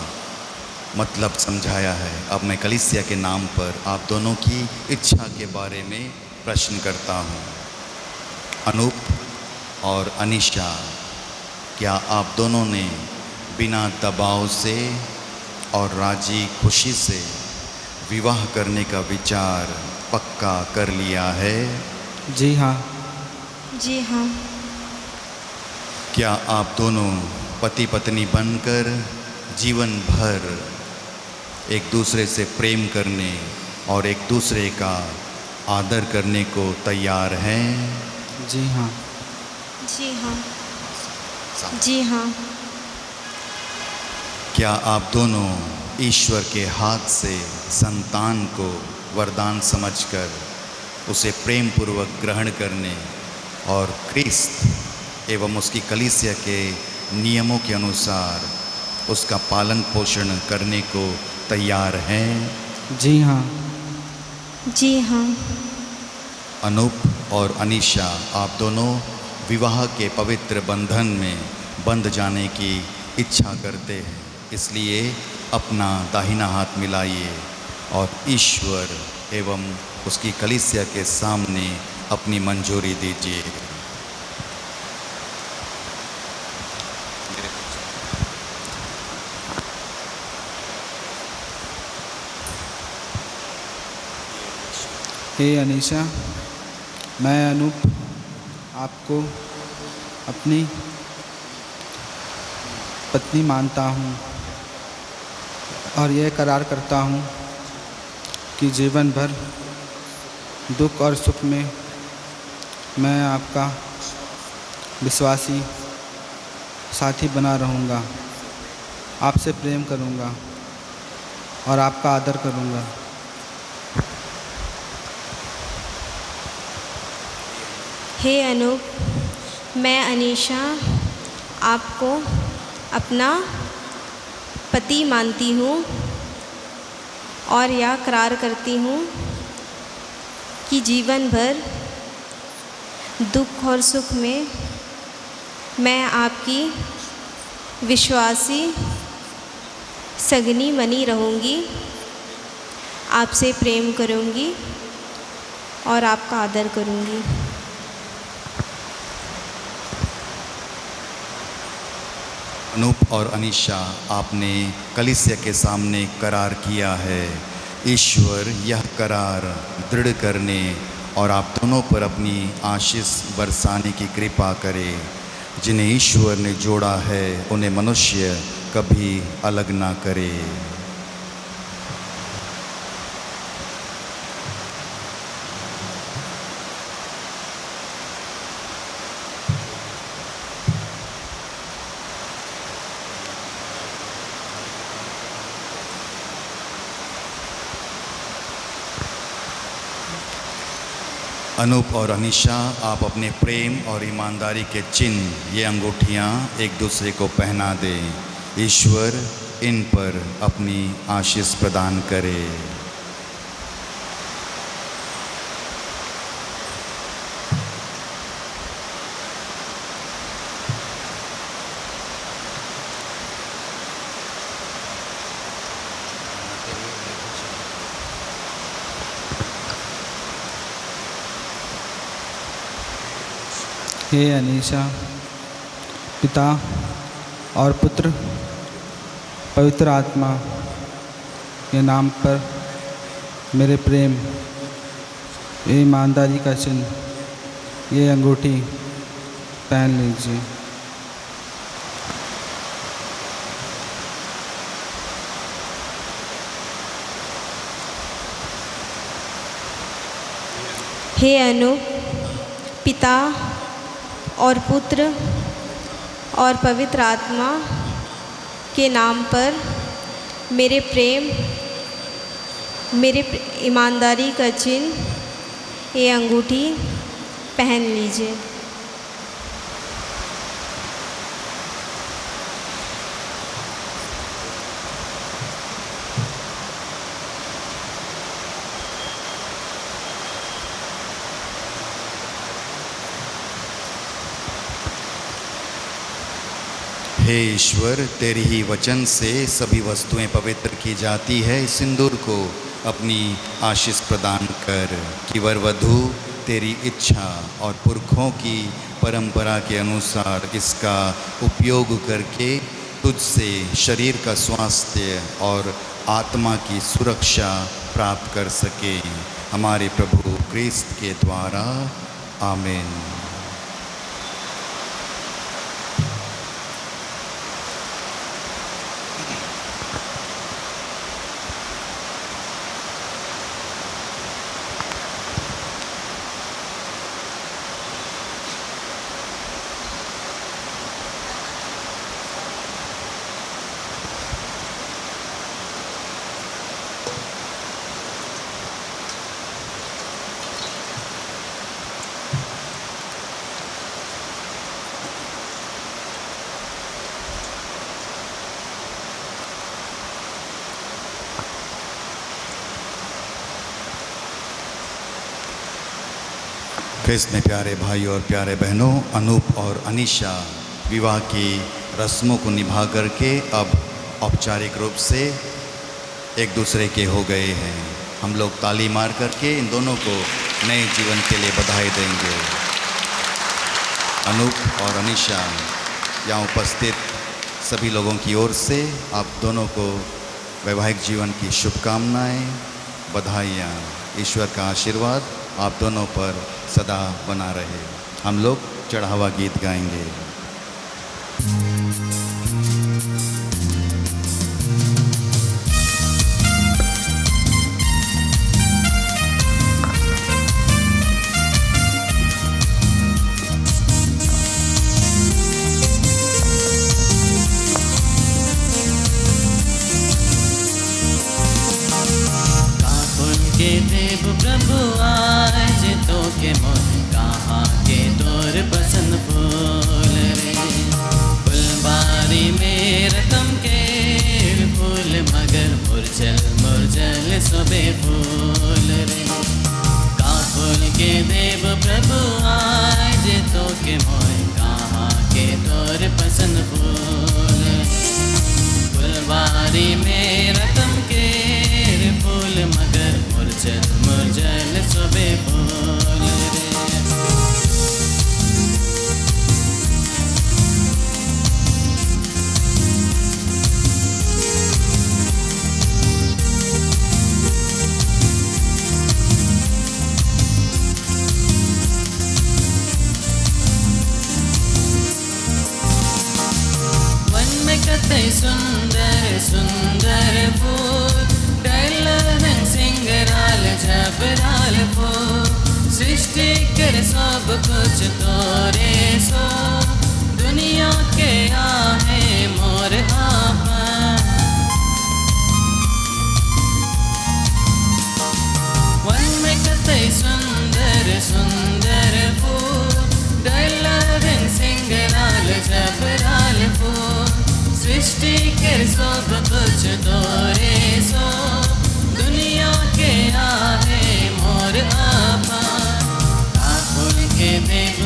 मतलब समझाया है। अब मैं कलीसिया के नाम पर आप दोनों की इच्छा के बारे में प्रश्न करता हूँ। अनूप और अनीशा, क्या आप दोनों ने बिना दबाव से और राजी खुशी से विवाह करने का विचार पक्का कर लिया है? जी हाँ। जी हाँ। क्या आप दोनों पति पत्नी बनकर जीवन भर एक दूसरे से प्रेम करने और एक दूसरे का आदर करने को तैयार हैं? जी हाँ। जी हाँ। जी हाँ। क्या आप दोनों ईश्वर के हाथ से संतान को वरदान समझकर उसे प्रेम पूर्वक ग्रहण करने और क्रिस्त एवं उसकी कलीसिया के नियमों के अनुसार उसका पालन पोषण करने को तैयार हैं? जी हाँ। जी हाँ। अनूप और अनीशा, आप दोनों विवाह के पवित्र बंधन में बंध जाने की इच्छा करते हैं, इसलिए अपना दाहिना हाथ मिलाइए और ईश्वर एवं उसकी कलीसिया के सामने अपनी मंजूरी दीजिए। हे अनीशा, मैं अनूप आपको अपनी पत्नी मानता हूँ और यह करार करता हूँ कि जीवन भर दुख और सुख में मैं आपका विश्वासी साथी बना रहूँगा, आपसे प्रेम करूँगा और आपका आदर करूँगा। हे अनूप, मैं अनीशा आपको अपना पति मानती हूँ और यह करार करती हूँ कि जीवन भर दुख और सुख में मैं आपकी विश्वासी सगनी बनी रहूँगी, आपसे प्रेम करूँगी और आपका आदर करूँगी। अनूप और अनीशा, आपने कलीसिया के सामने करार किया है। ईश्वर यह करार दृढ़ करने और आप दोनों पर अपनी आशीष बरसाने की कृपा करे। जिन्हें ईश्वर ने जोड़ा है उन्हें मनुष्य कभी अलग ना करे। अनूप और अनीशा, आप अपने प्रेम और ईमानदारी के चिन्ह ये अंगूठियाँ एक दूसरे को पहना दें। ईश्वर इन पर अपनी आशीष प्रदान करे। हे अनीशा, पिता और पुत्र पवित्र आत्मा के नाम पर मेरे प्रेम, ये ईमानदारी का चिन्ह, ये अंगूठी पहन लीजिए। हे अनु पिता और पुत्र और पवित्र आत्मा के नाम पर मेरे ईमानदारी का चिन्ह ये अंगूठी पहन लीजिए। हे ईश्वर, तेरी ही वचन से सभी वस्तुएं पवित्र की जाती है। इस सिंदूर को अपनी आशीष प्रदान कर कि वर वधू तेरी इच्छा और पुरखों की परंपरा के अनुसार इसका उपयोग करके तुझसे शरीर का स्वास्थ्य और आत्मा की सुरक्षा प्राप्त कर सके। हमारे प्रभु क्रिस्त के द्वारा, आमीन। ख्रिस्त में प्यारे भाई और प्यारे बहनों, अनूप और अनीशा विवाह की रस्मों को निभा करके अब औपचारिक रूप से एक दूसरे के हो गए हैं। हम लोग ताली मार करके इन दोनों को नए जीवन के लिए बधाई देंगे। अनूप और अनीशा, यहाँ उपस्थित सभी लोगों की ओर से आप दोनों को वैवाहिक जीवन की शुभकामनाएं, बधाइयाँ। ईश्वर का आशीर्वाद आप दोनों पर सदा बना रहे। हम लोग चढ़ावा गीत गाएंगे। देव प्रभु आज तो के मोर कहाँ के तोर पसंद फूल रे। फुलबारी में रतम के फूल मगर मुरझल मुरझल सोबे फूल रे। का फूल के देव प्रभु आज तो के मोर कहाँ के तोर पसंद फूल। फुलबारी में रतम के फूल मगर मुरझल मुरझल सोबे फूल रे। वन में कतई सुंदर सुंदर फूल डैलन सिंगराल झबराल फूल। सृष्टि कर सब कुछ तोरे सो दुनिया के आहे मोर आपा। वन में कतई सुंदर सुंदर फूल डैलन सिंगराल झबराल फूल। सृष्टि कर सब कुछ तोरे सो दुनिया के आहे मोर आपा। का फूल के देव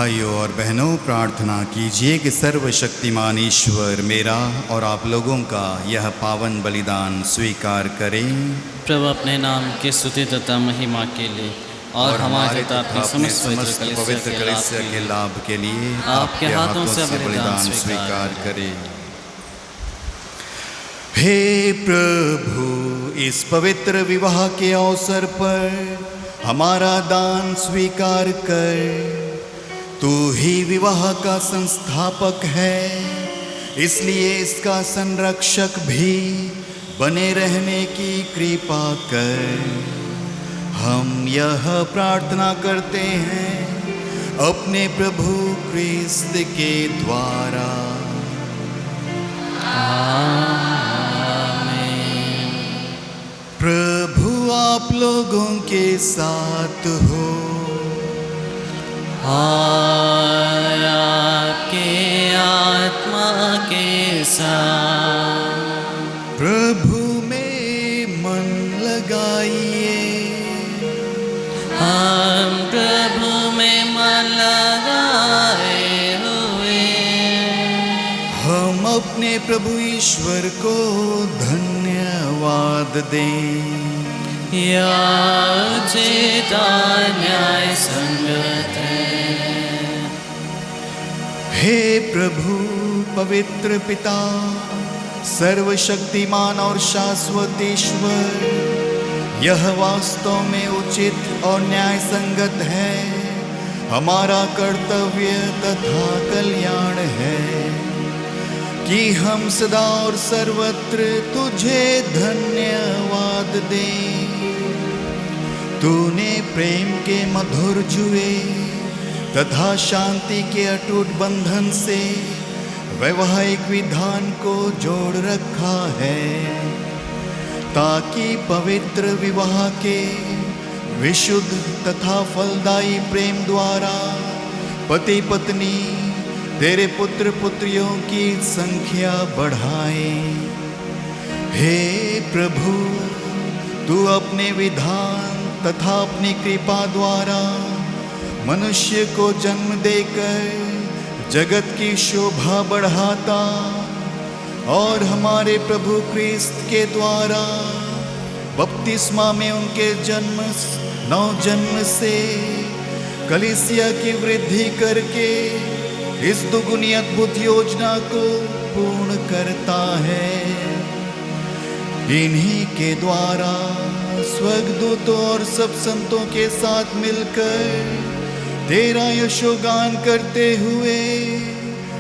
भाइयों और बहनों, प्रार्थना कीजिए कि सर्वशक्तिमान ईश्वर मेरा और आप लोगों का यह पावन बलिदान स्वीकार करें प्रभु अपने नाम की स्तुति तथा महिमा के लिए और हमारे तथा अपनी समस्त पवित्र कलीसिया के लाभ के लिए आपके हाथों से बलिदान स्वीकार करें। हे प्रभु, इस पवित्र विवाह के अवसर पर हमारा दान स्वीकार कर। तू ही विवाह का संस्थापक है, इसलिए इसका संरक्षक भी बने रहने की कृपा कर। हम यह प्रार्थना करते हैं अपने प्रभु क्रिस्त के द्वारा। प्रभु आप लोगों के साथ हो और आपके आत्मा के साथ। प्रभु में मन लगाइए। हम प्रभु में मन लगाए हुए हम अपने प्रभु ईश्वर को धन्यवाद दें। यह उचित और न्याय संगत है। हे प्रभु, पवित्र पिता, सर्वशक्तिमान और शाश्वत ईश्वर, यह वास्तव में उचित और न्याय संगत है, हमारा कर्तव्य तथा कल्याण है कि हम सदा और सर्वत्र तुझे धन्यवाद दें। तूने प्रेम के मधुर जुए तथा शांति के अटूट बंधन से वैवाहिक विधान को जोड़ रखा है, ताकि पवित्र विवाह के विशुद्ध तथा फलदायी प्रेम द्वारा पति पत्नी तेरे पुत्र पुत्रियों की संख्या बढ़ाएं। हे प्रभु, तू अपने विधान तथा अपनी कृपा द्वारा मनुष्य को जन्म देकर जगत की शोभा बढ़ाता और हमारे प्रभु क्रिस्त के द्वारा बपतिस्मा में उनके नव जन्म से कलीसिया की वृद्धि करके इस दुगुनी अद्भुत योजना को पूर्ण करता है। इन्हीं के द्वारा स्वर्गदूतों और सब संतों के साथ मिलकर तेरा यशोगान करते हुए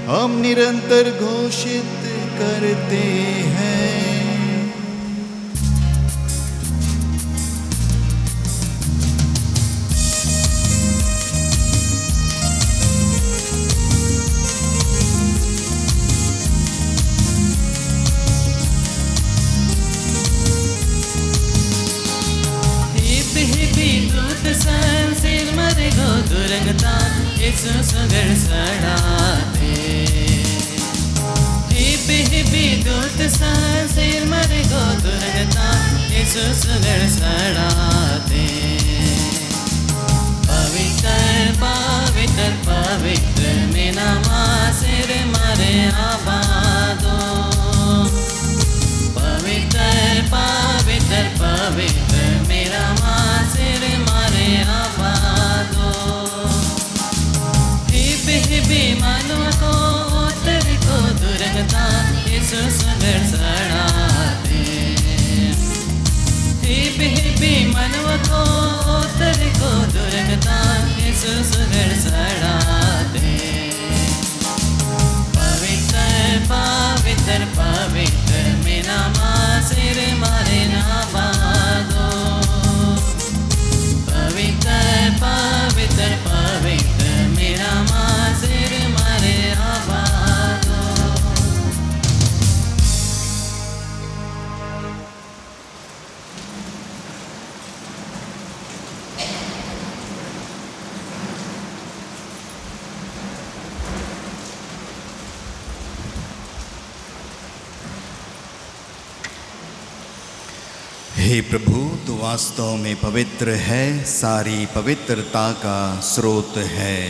हम निरंतर घोषित करते हैं। सुगर सड़ाते हिपी दूत सिर मरे गो दुर्गता सुगर सड़ाते। पवित्र पवित्र पवित्र मेरा माँ सिर मरे आबादो। पवित्र पवित्र पवित्र मेरा माँ सिर मरे आबादो। हिपी मानव को उत्तर को दुर्गता सुगर सड़ाते। हिपी मानव को उत्तर को दुर्गता सुगर सड़ाते। पवित्र पवित्र पवित्र मेरा माँ सिर मारे नाबादो। पवित्र पवित्र पवित्र मेरा माँ सिर मारे आबादो। हे प्रभु, तू वास्तव में पवित्र है, सारी पवित्रता का स्रोत है।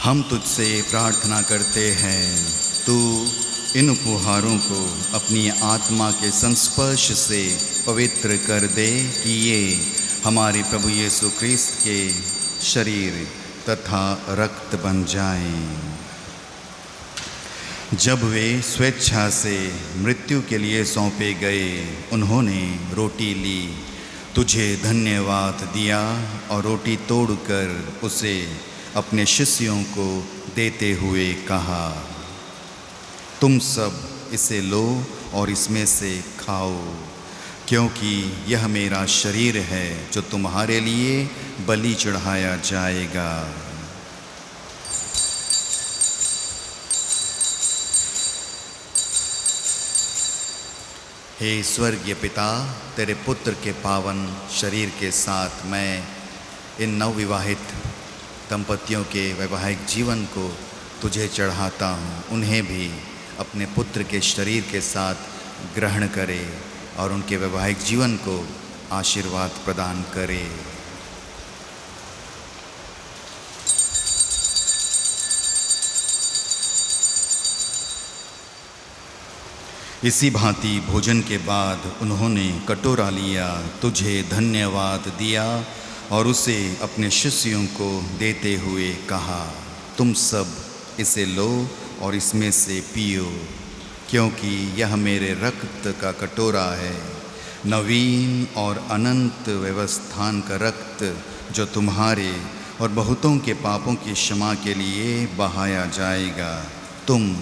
हम तुझसे प्रार्थना करते हैं, तू इन उपहारों को अपनी आत्मा के संस्पर्श से पवित्र कर दे कि ये हमारे प्रभु यीशु ख्रीस्त के शरीर तथा रक्त बन जाएं। जब वे स्वेच्छा से मृत्यु के लिए सौंपे गए, उन्होंने रोटी ली, तुझे धन्यवाद दिया और रोटी तोड़कर उसे अपने शिष्यों को देते हुए कहा, तुम सब इसे लो और इसमें से खाओ, क्योंकि यह मेरा शरीर है जो तुम्हारे लिए बलि चढ़ाया जाएगा। हे स्वर्गीय पिता, तेरे पुत्र के पावन शरीर के साथ मैं इन नवविवाहित दंपतियों के वैवाहिक जीवन को तुझे चढ़ाता हूँ। उन्हें भी अपने पुत्र के शरीर के साथ ग्रहण करे और उनके वैवाहिक जीवन को आशीर्वाद प्रदान करे। इसी भांति भोजन के बाद उन्होंने कटोरा लिया, तुझे धन्यवाद दिया और उसे अपने शिष्यों को देते हुए कहा, तुम सब इसे लो और इसमें से पियो, क्योंकि यह मेरे रक्त का कटोरा है, नवीन और अनंत व्यवस्थान का रक्त, जो तुम्हारे और बहुतों के पापों की क्षमा के लिए बहाया जाएगा। तुम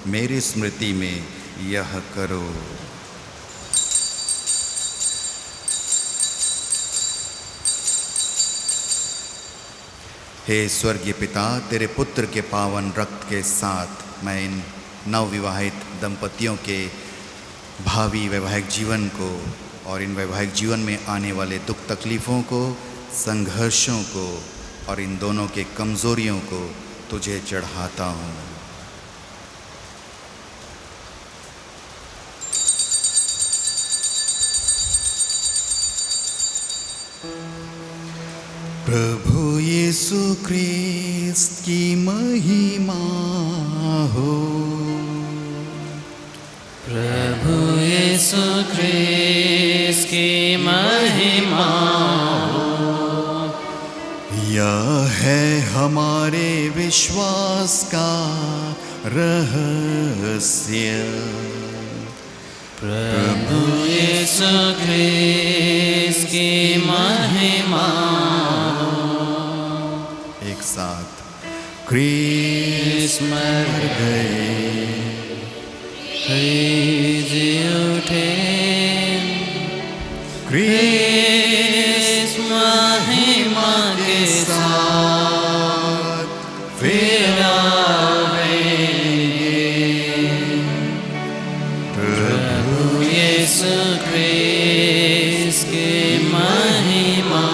मेरी स्मृति में यह करो। हे स्वर्गीय पिता, तेरे पुत्र के पावन रक्त के साथ मैं इन नवविवाहित दंपतियों के भावी वैवाहिक जीवन को और इन वैवाहिक जीवन में आने वाले दुख तकलीफ़ों को, संघर्षों को और इन दोनों के कमज़ोरियों को तुझे चढ़ाता हूँ। प्रभु यीशु ख्रीस्त की महिमा हो। प्रभु यीशु ख्रीस्त की महिमा हो। यह है हमारे विश्वास का रहस्य। प्रभु यीशु ख्रीस्त की महिमा हो। एक साथ, ख्रीस्त मर गए, ख्रीस्त जी उठे, ख्रीस्त महिमा के साथ फिर आएंगे। प्रभु यीशु ख्रीस्त की महिमा।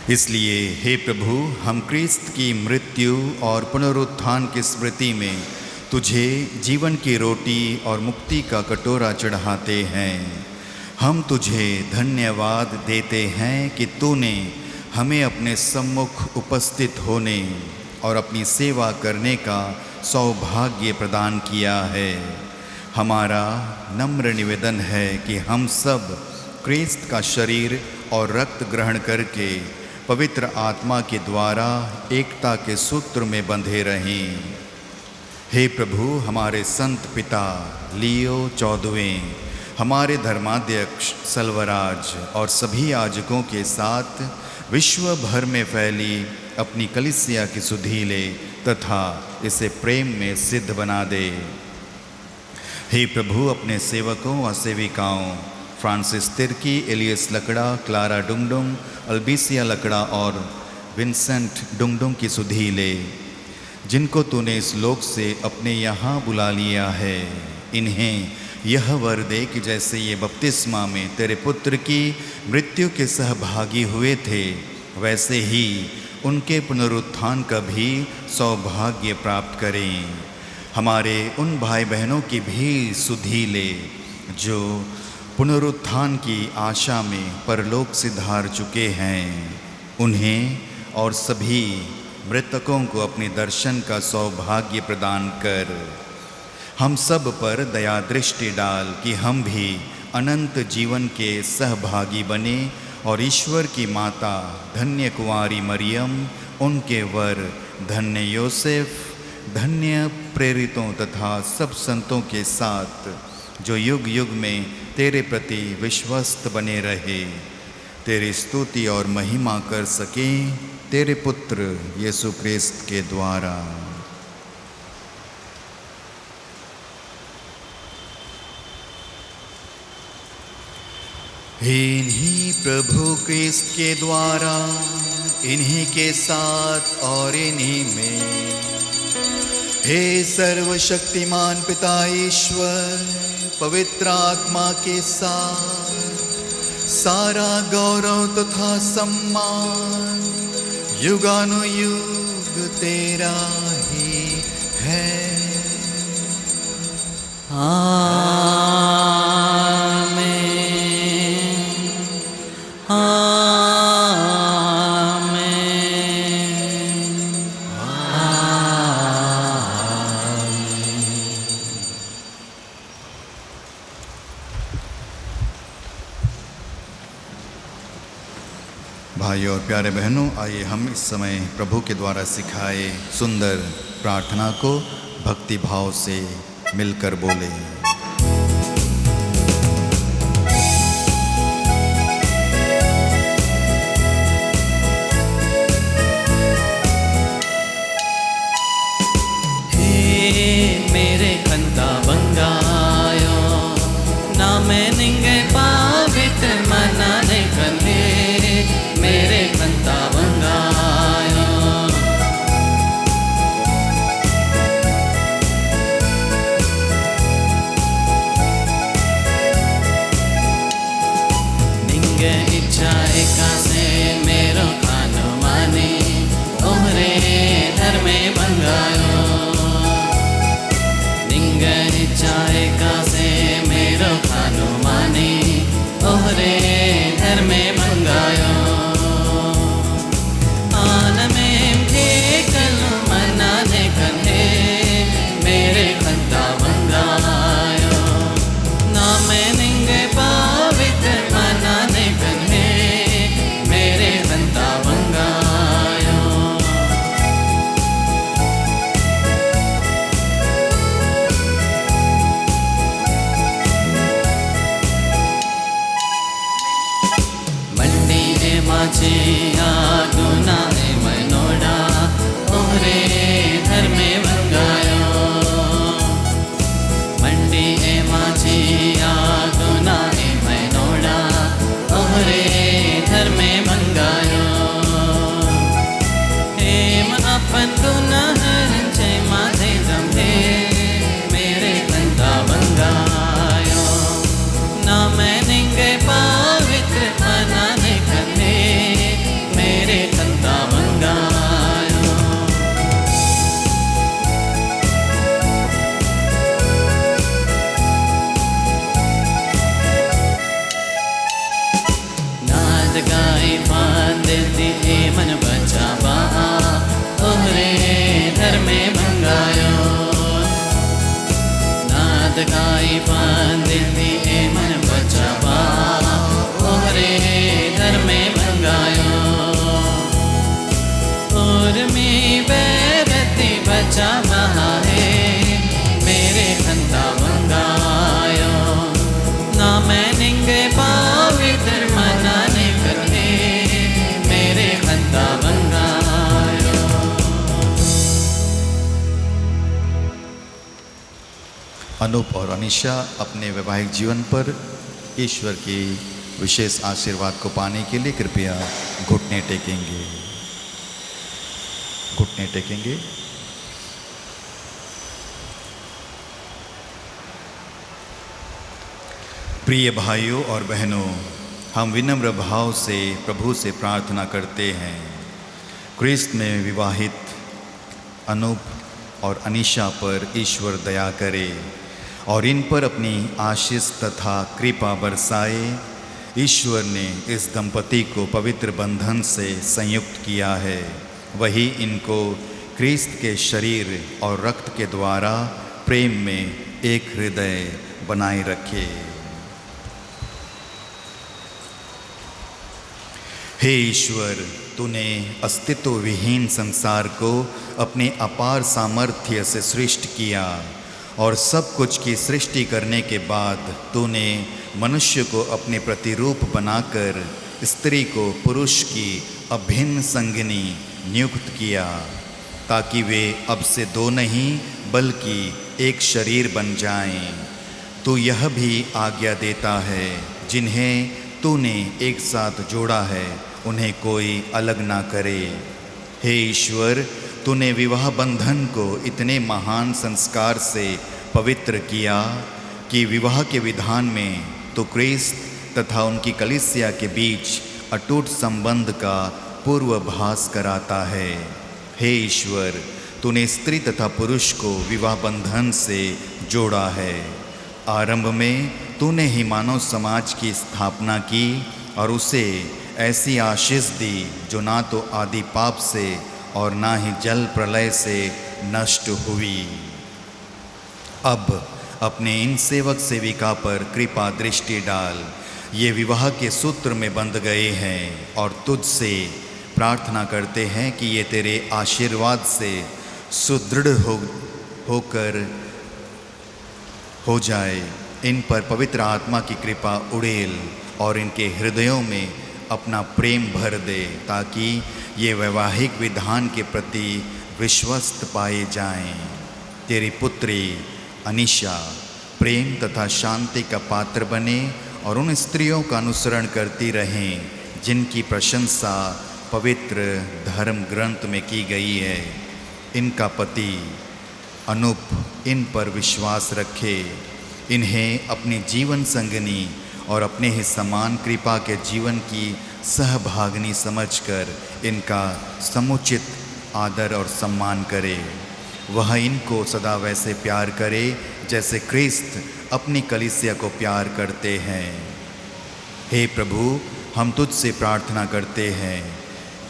इसलिए हे प्रभु, हम ख्रीस्त की मृत्यु और पुनरुत्थान की स्मृति में तुझे जीवन की रोटी और मुक्ति का कटोरा चढ़ाते हैं। हम तुझे धन्यवाद देते हैं कि तूने हमें अपने सम्मुख उपस्थित होने और अपनी सेवा करने का सौभाग्य प्रदान किया है। हमारा नम्र निवेदन है कि हम सब ख्रीस्त का शरीर और रक्त ग्रहण करके पवित्र आत्मा के द्वारा एकता के सूत्र में बंधे रहें। हे प्रभु, हमारे संत पिता लियो 14वें, हमारे धर्माध्यक्ष सल्वराज और सभी याजकों के साथ विश्व भर में फैली अपनी कलीसिया की सुधि ले तथा इसे प्रेम में सिद्ध बना दे। हे प्रभु, अपने सेवकों और सेविकाओं फ्रांसिस तिर्की, एलियस लकड़ा, क्लारा डुंगडुंग, अल्बिसिया लकड़ा और विंसेंट डुंगडुंग की सुधि ले, जिनको तूने इस लोक से अपने यहाँ बुला लिया है। इन्हें यह वर दे कि जैसे ये बपतिस्मा में तेरे पुत्र की मृत्यु के सहभागी हुए थे, वैसे ही उनके पुनरुत्थान का भी सौभाग्य प्राप्त करें। हमारे उन भाई बहनों की भी सुधि ले जो पुनरुत्थान की आशा में परलोक सिधार चुके हैं। उन्हें और सभी मृतकों को अपने दर्शन का सौभाग्य प्रदान कर हम सब पर दया दृष्टि डाल कि हम भी अनंत जीवन के सहभागी बने और ईश्वर की माता धन्य कुंवारी मरियम, उनके वर धन्य योसेफ, धन्य प्रेरितों तथा सब संतों के साथ जो युग युग में तेरे प्रति विश्वस्त बने रहे, तेरी स्तुति और महिमा कर सकें तेरे पुत्र यीशु क्रिस्त के द्वारा। इन्हीं प्रभु क्रिस्त के द्वारा, इन्हीं के साथ और इन्हीं में, हे सर्वशक्तिमान पिता ईश्वर, पवित्र आत्मा के साथ सारा गौरव तथा सम्मान युगानुयुग तेरा ही है। भाइयों और प्यारे बहनों, आइए हम इस समय प्रभु के द्वारा सिखाए सुंदर प्रार्थना को भक्ति भाव से मिलकर बोलें। हे मेरे खंता बंगायो ना मैं निंगे पावित मना ने कन्हे मेरे खंता बंगायो निंगे इच्छा एका से मेरो खानो माने ओहरे धर में बंगायो निंगे इच्छा एका से मेरो खानो माने ओहरे धर में बंगायो गुना मनोड़ा ओहरे धर में बंगायो मंडी ए माझी गुना मनोड़ा ओहरे धर में बंगायो हेम अपन गुना जय माधे दम्भे मेरे कंता बंगायो ना मैं निंगे पवित्र मनाने कन्हे मेरे कंता बंगायो नाद गाई बांधती ए मन बचा बहा ओहरे धर में बंगायो नाद गाई बांधती ए मन बचा बहा ओहरे धर में बंगायो और में बैरती बचा बहा है मेरे खंता बंगायो ना मैं निंगे पवित्र मनाने करने मेरे खंता बंगायो। अनूप और अनिशा अपने वैवाहिक जीवन पर ईश्वर की विशेष आशीर्वाद को पाने के लिए कृपया घुटने टेकेंगे। घुटने टेकेंगे। प्रिय भाइयों और बहनों, हम विनम्र भाव से प्रभु से प्रार्थना करते हैं, क्रिस्त में विवाहित अनूप और अनिशा पर ईश्वर दया करे और इन पर अपनी आशीष तथा कृपा बरसाए। ईश्वर ने इस दंपति को पवित्र बंधन से संयुक्त किया है, वही इनको क्रिस्त के शरीर और रक्त के द्वारा प्रेम में एक हृदय बनाए रखे। हे ईश्वर, तूने अस्तित्व विहीन संसार को अपने अपार सामर्थ्य से सृष्ट किया और सब कुछ की सृष्टि करने के बाद तूने मनुष्य को अपने प्रतिरूप बनाकर स्त्री को पुरुष की अभिन्न संगिनी नियुक्त किया, ताकि वे अब से दो नहीं बल्कि एक शरीर बन जाएं। तू यह भी आज्ञा देता है, जिन्हें तूने एक साथ जोड़ा है उन्हें कोई अलग ना करे। हे ईश्वर, तूने विवाह बंधन को इतने महान संस्कार से पवित्र किया कि विवाह के विधान में तो क्रिस्त तथा उनकी कलीसिया के बीच अटूट संबंध का पूर्वाभास कराता है। हे ईश्वर, तूने स्त्री तथा पुरुष को विवाह बंधन से जोड़ा है। आरंभ में तूने ही मानव समाज की स्थापना की और उसे ऐसी आशीष दी जो ना तो आदि पाप से और ना ही जल प्रलय से नष्ट हुई। अब अपने इन सेवक सेविका पर कृपा दृष्टि डाल। ये विवाह के सूत्र में बंध गए हैं और तुझसे प्रार्थना करते हैं कि ये तेरे आशीर्वाद से सुदृढ़ होकर हो जाए। इन पर पवित्र आत्मा की कृपा उड़ेल और इनके हृदयों में अपना प्रेम भर दे, ताकि ये वैवाहिक विधान के प्रति विश्वस्त पाए जाएं। तेरी पुत्री अनीशा प्रेम तथा शांति का पात्र बने और उन स्त्रियों का अनुसरण करती रहें जिनकी प्रशंसा पवित्र धर्म ग्रंथ में की गई है। इनका पति अनूप इन पर विश्वास रखे। इन्हें अपनी जीवन संगनी और अपने ही समान कृपा के जीवन की सहभागिनी समझकर इनका समुचित आदर और सम्मान करे। वह इनको सदा वैसे प्यार करे जैसे क्रिस्त अपनी कलीसिया को प्यार करते हैं। हे प्रभु, हम तुझसे प्रार्थना करते हैं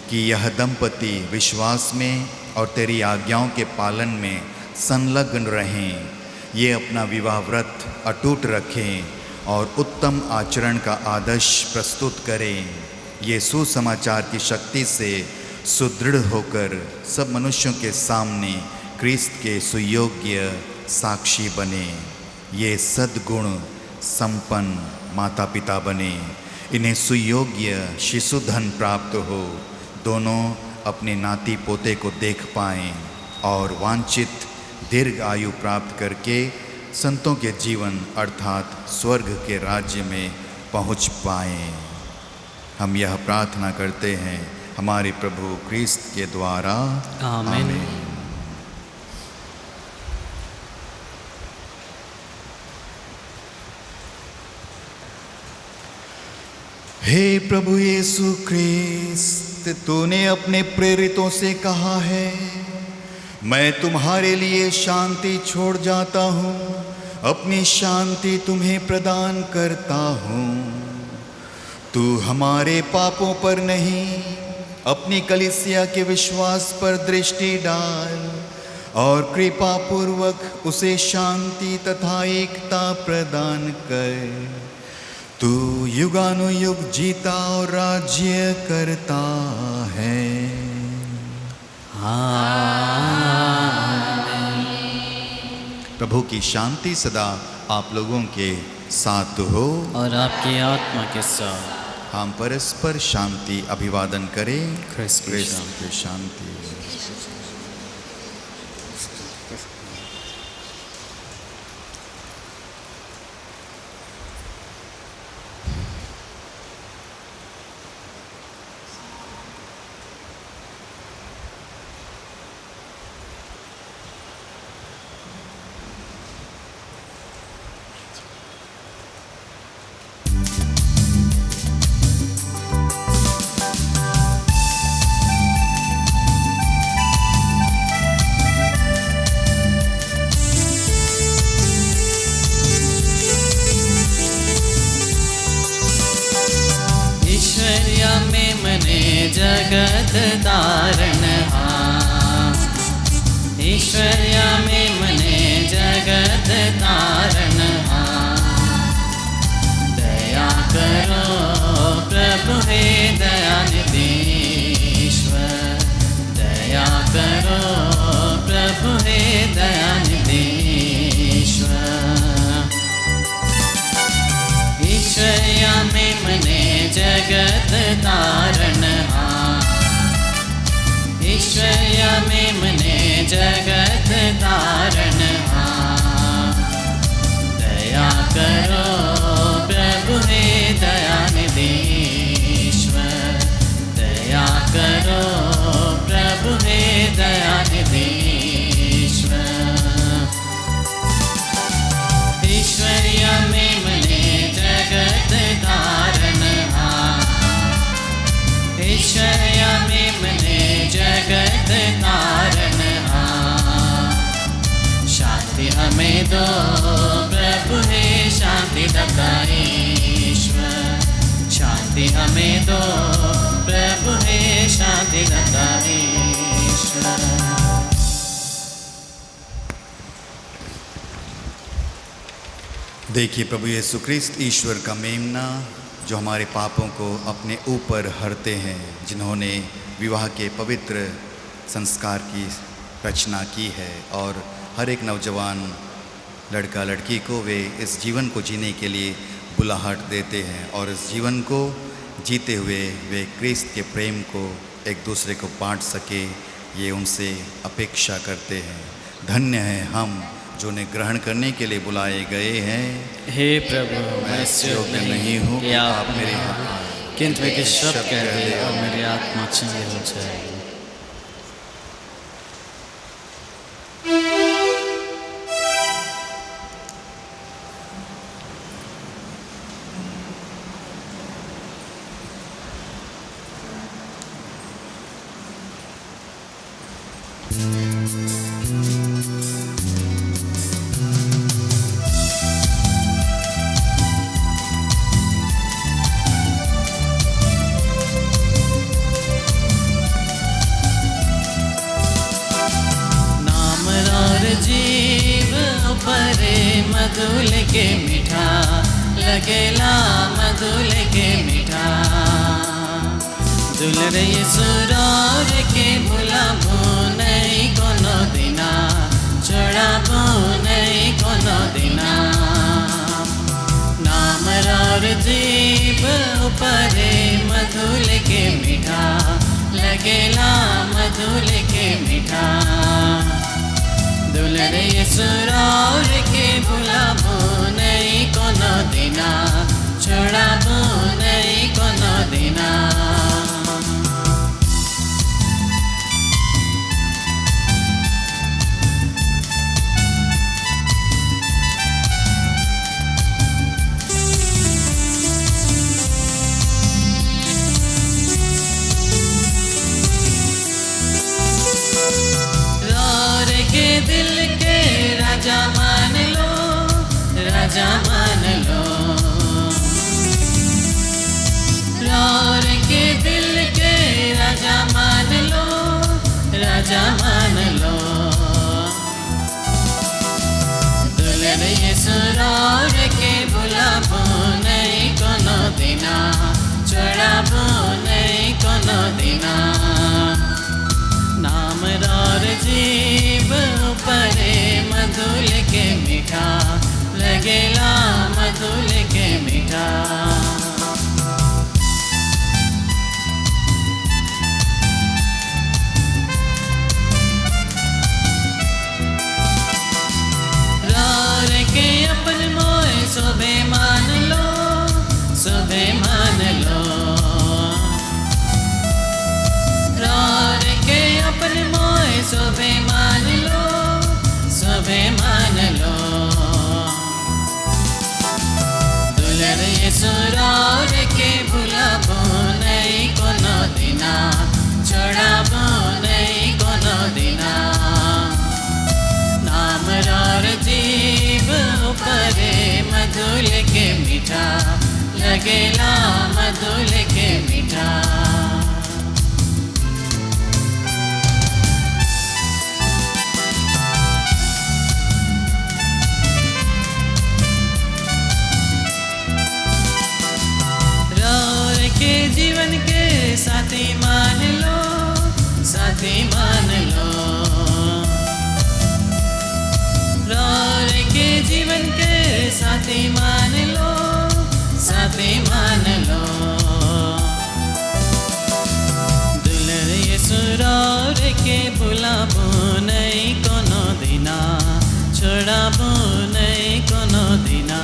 कि यह दंपति विश्वास में और तेरी आज्ञाओं के पालन में संलग्न रहें। ये अपना विवाह व्रत अटूट रखें और उत्तम आचरण का आदर्श प्रस्तुत करें। ये सुसमाचार की शक्ति से सुदृढ़ होकर सब मनुष्यों के सामने क्रिस्त के सुयोग्य साक्षी बने। ये सद्गुण संपन्न माता पिता बने। इन्हें सुयोग्य शिशुधन प्राप्त हो। दोनों अपने नाती पोते को देख पाएं और वांछित दीर्घ आयु प्राप्त करके संतों के जीवन अर्थात स्वर्ग के राज्य में पहुंच पाएं। हम यह प्रार्थना करते हैं हमारे प्रभु क्रिस्त के द्वारा, आमीन। हे प्रभु यीशु क्रिस्त, तूने अपने प्रेरितों से कहा है, मैं तुम्हारे लिए शांति छोड़ जाता हूँ, अपनी शांति तुम्हें प्रदान करता हूँ। तू हमारे पापों पर नहीं, अपनी कलीसिया के विश्वास पर दृष्टि डाल और कृपा पूर्वक उसे शांति तथा एकता प्रदान कर। तू युगानुयुग जीता और राज्य करता है। प्रभु की शांति सदा आप लोगों के साथ हो और आपकी आत्मा के साथ। हम परस्पर शांति अभिवादन करें। क्रिस्त की की शांति। तारणहार ईश्वर्या में मने जगत तारणहार दया करो प्रभु हे दयानिधीश्वर दया करो प्रभु हे दयानिधीश्वर ईश्वर्या में मने जगत तारणहार ईश्वर्या में मने जगत तारणहार दया करो प्रभु हे दयानिधीश्वर दया करो प्रभु हे दयानिधीश्वर ईश्वर्या में मने जगत तारणहार ईश्वर्या में मने जगत तारणहार शांति हमें दो प्रभु हे शांति दाता ईश्वर शांति हमें दो प्रभु हे शांति दाता ईश्वर। देखिए प्रभु यीशु ख्रिस्त ईश्वर का मेमना जो हमारे पापों को अपने ऊपर हरते हैं, जिन्होंने विवाह के पवित्र संस्कार की रचना की है और हर एक नौजवान लड़का लड़की को वे इस जीवन को जीने के लिए बुलाहट देते हैं और इस जीवन को जीते हुए वे क्रिस्त के प्रेम को एक दूसरे को बांट सके, ये उनसे अपेक्षा करते हैं। धन्य हैं हम जो उन्हें ग्रहण करने के लिए बुलाए गए हैं। हे प्रभु मैं इस योग्य नहीं हूँ कि आप मेरे यहाँ किंतु एक शब्द कह दे और मेरी आत्मा चंगी हो जाएगी। मधुल के मीठा लगेला मधुल के मीठा दुलर सुरार के भुलाबो नहीं कोनो दिना छोड़ाबो नहीं कोनो दिना नाम और जीव ऊपरे मधुल के मीठा लगेला मधुल के मीठा दुलर सुरार के भुलाबो नहीं कोनो दिना छोड़ाबो नहीं कोनो दिना दिल के राजा मान लो राजा मान लो लौर के दिल के राजा मान लो राजा मान लो दुल्हन सुरार के बुलाबो नहीं कोनो दिना छोड़ाबो नहीं कोनो दिना नाम और जीव परे मधुल के मीठा लगेला मधुल के मीठा रार के अपन मोए सोबे मान लो सोबे मान लो रार के अपन मोए सोबे मान लो सोबे मान लो दुलर साथी मान लो, रौर के जीवन के साथी मान लो, साथी मान लो। दुलर येसु रौर के बुलाबो नहीं कोनो दिना, छोड़ाबो नहीं कोनो दिना।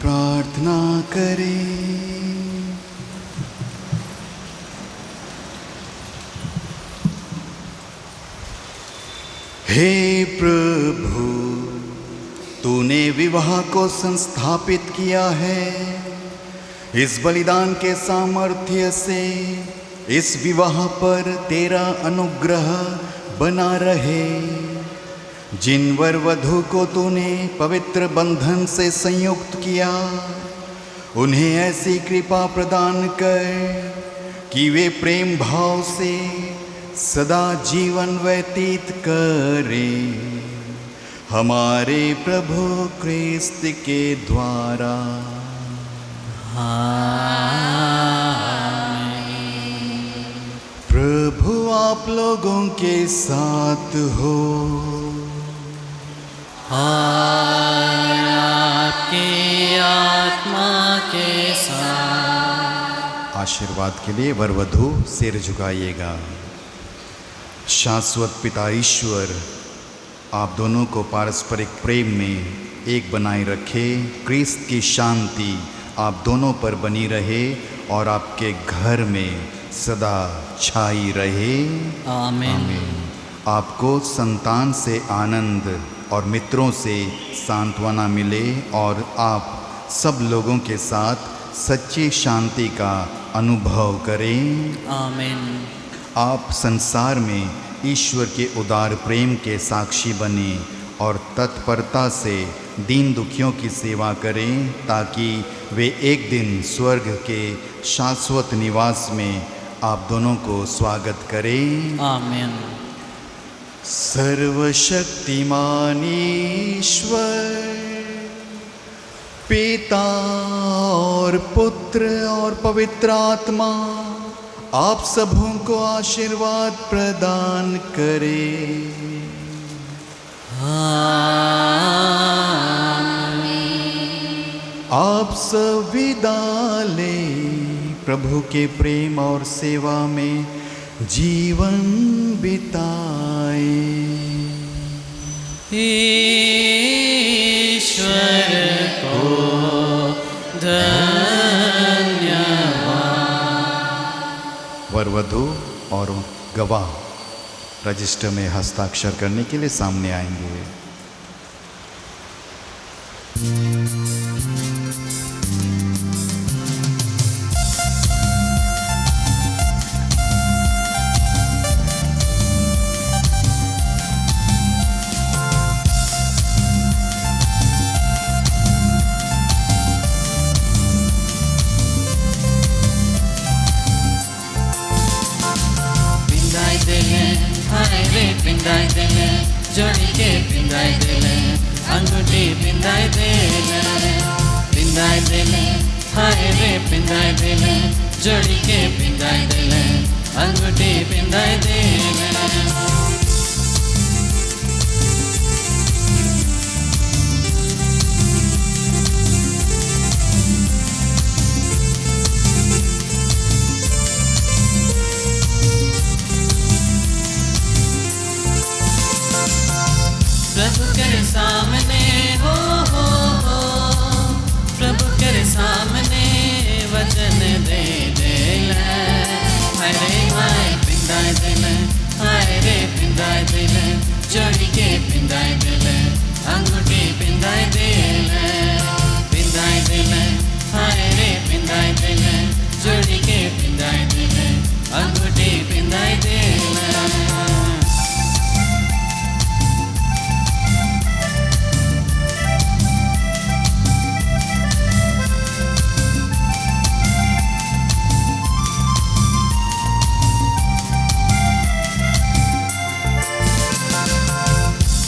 प्रार्थना करें। हे प्रभु, तूने विवाह को संस्थापित किया है। इस बलिदान के सामर्थ्य से इस विवाह पर तेरा अनुग्रह बना रहे। जिन वर वधू को तूने पवित्र बंधन से संयुक्त किया, उन्हें ऐसी कृपा प्रदान कर कि वे प्रेम भाव से सदा जीवन व्यतीत करें, हमारे प्रभु क्रिस्त के द्वारा। प्रभु आप लोगों के साथ हो और आपकी आत्मा के साथ। आशीर्वाद के लिए वर वधू सिर झुकाइएगा। शाश्वत पिता ईश्वर आप दोनों को पारस्परिक प्रेम में एक बनाए रखे। क्रिस्त की शांति आप दोनों पर बनी रहे और आपके घर में सदा छाई रहे। आमीन। आपको संतान से आनंद और मित्रों से सांत्वना मिले और आप सब लोगों के साथ सच्ची शांति का अनुभव करें। आमीन। आप संसार में ईश्वर के उदार प्रेम के साक्षी बने और तत्परता से दीन दुखियों की सेवा करें, ताकि वे एक दिन स्वर्ग के शाश्वत निवास में आप दोनों को स्वागत करें। आमीन। सर्वशक्तिमान ईश्वर पिता और पुत्र और पवित्र आत्मा आप सबों को आशीर्वाद प्रदान करे। आप सब विदा लें, प्रभु के प्रेम और सेवा में जीवन बिताए। ईश्वर को धन्यवाद। वर वधू और गवाह रजिस्टर में हस्ताक्षर करने के लिए सामने आएंगे। पिंदाई देले जोड़ी के पिंदाई देले अंगूठी पिंदाई देले पिंदाई देले हाय रे पिंदाई देले जोड़ी के पिंदाई देले अंगूठी पिंदाई देले। प्रभु के सामने हो प्रभु के सामने वचन दे देला हाय रे हाय पिंदाई देले हाय रे पिंदाई देले जोड़ी के पिंदाई देले अंगूठी पिंदाई देले पिंदाई देले हाय रे पिंदाई देले जोड़ी के पिंदाई देले अंगूठी पिंदाई देले।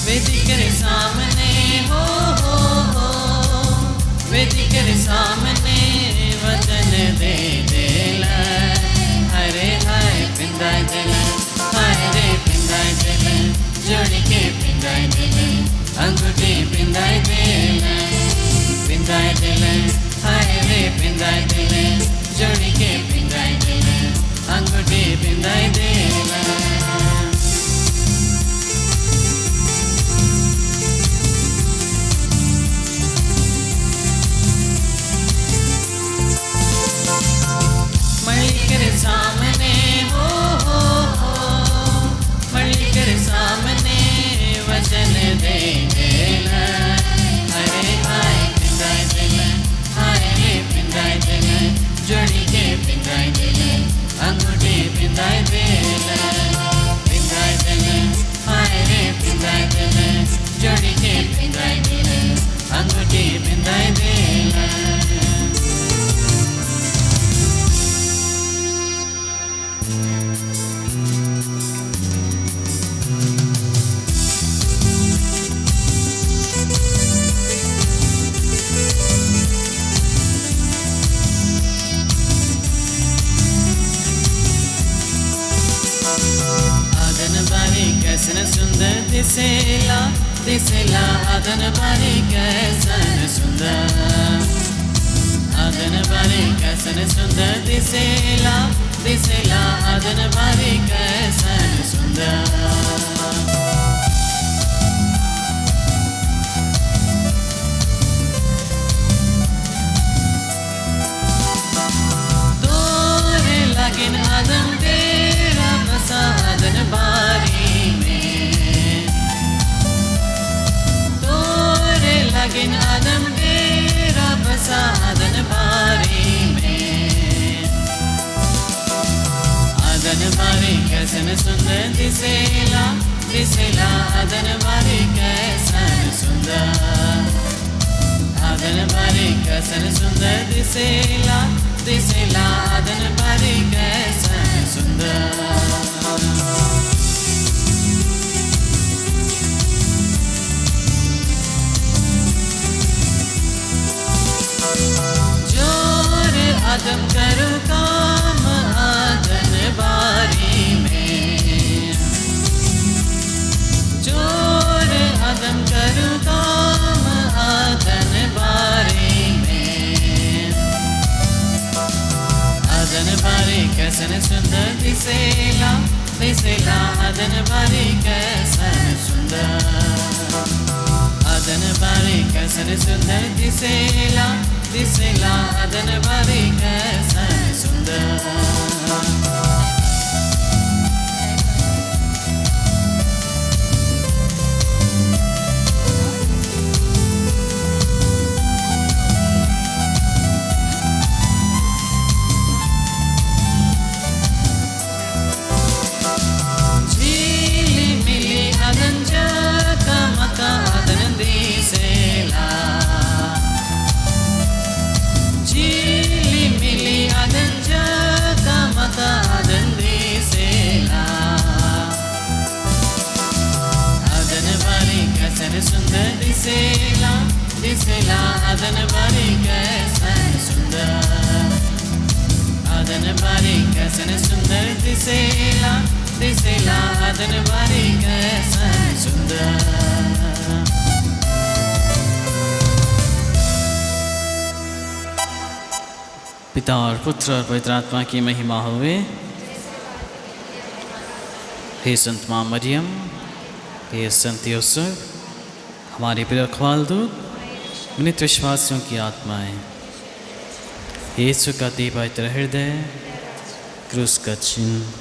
वेदी के सामने हो वेदी के सामने वचन दे देला हाय रे हाय पिंदाई देला हाय रे पिंदाई देला जोड़ी के पिंदाई देला अंगूठी पिंदाई देला पिंदाई देला हाय रे पिंदाई देला जोड़ी के पिंदाई देला अंगूठी पिंदाई देला। सामने हो मणि के सामने वचन दे देला हरे हाय पिंदाई देला हाय रे पिंदाई देला जोड़ी के पिंदाई देला अंगूठी पिंदाई देला पिंदाई देला हाय रे पिंदाई देला जोड़ी के पिंदाई देला अंगूठी पिंदाई देला। कैसन सुंदर दिसेला दिसेला आदन बारी कैसन सुंदर आदन बारी कैसन सुंदर दिसेला दिसेला आदन बारी कैसन सुंदर। तोरे लागिन आदन तेरा बसा आदन बारी लागिन आदम तेरा बसा आदन बारी में आदन बारी कैसन सुंदर दिसेला दिसेला आदन बारी कैसन सुंदर आदन बारी कैसन सुंदर दिसेला दिसेला आदन बारी कैसन सुंदर। आदम करो काम आदन बारी में जोर आदम करो काम आदन बारी में आदन बारी कैसन सुंदर दिसेला दिसेला आदन बारी कैसन सुंदर आदन बारी कैसन सुंदर दिसेला दिसेला आदन बारी कैसन सुंदर सुंदर दिसेला दिसेला आदन बारी कैसन सुंदर आदन बारी कैसन सुंदर दिसेला दिसेला आदन बारी कैसन सुंदर पिता और पुत्र और पवित्र आत्मा की महिमा हुए। हे संत मां मरियम, हे संत यूसुफ, हमारे प्रिय रखवाल दूत, नित्य विश्वासियों की आत्माएं, यीशु का दीपवित्र हृदय, क्रूस का चिन्ह,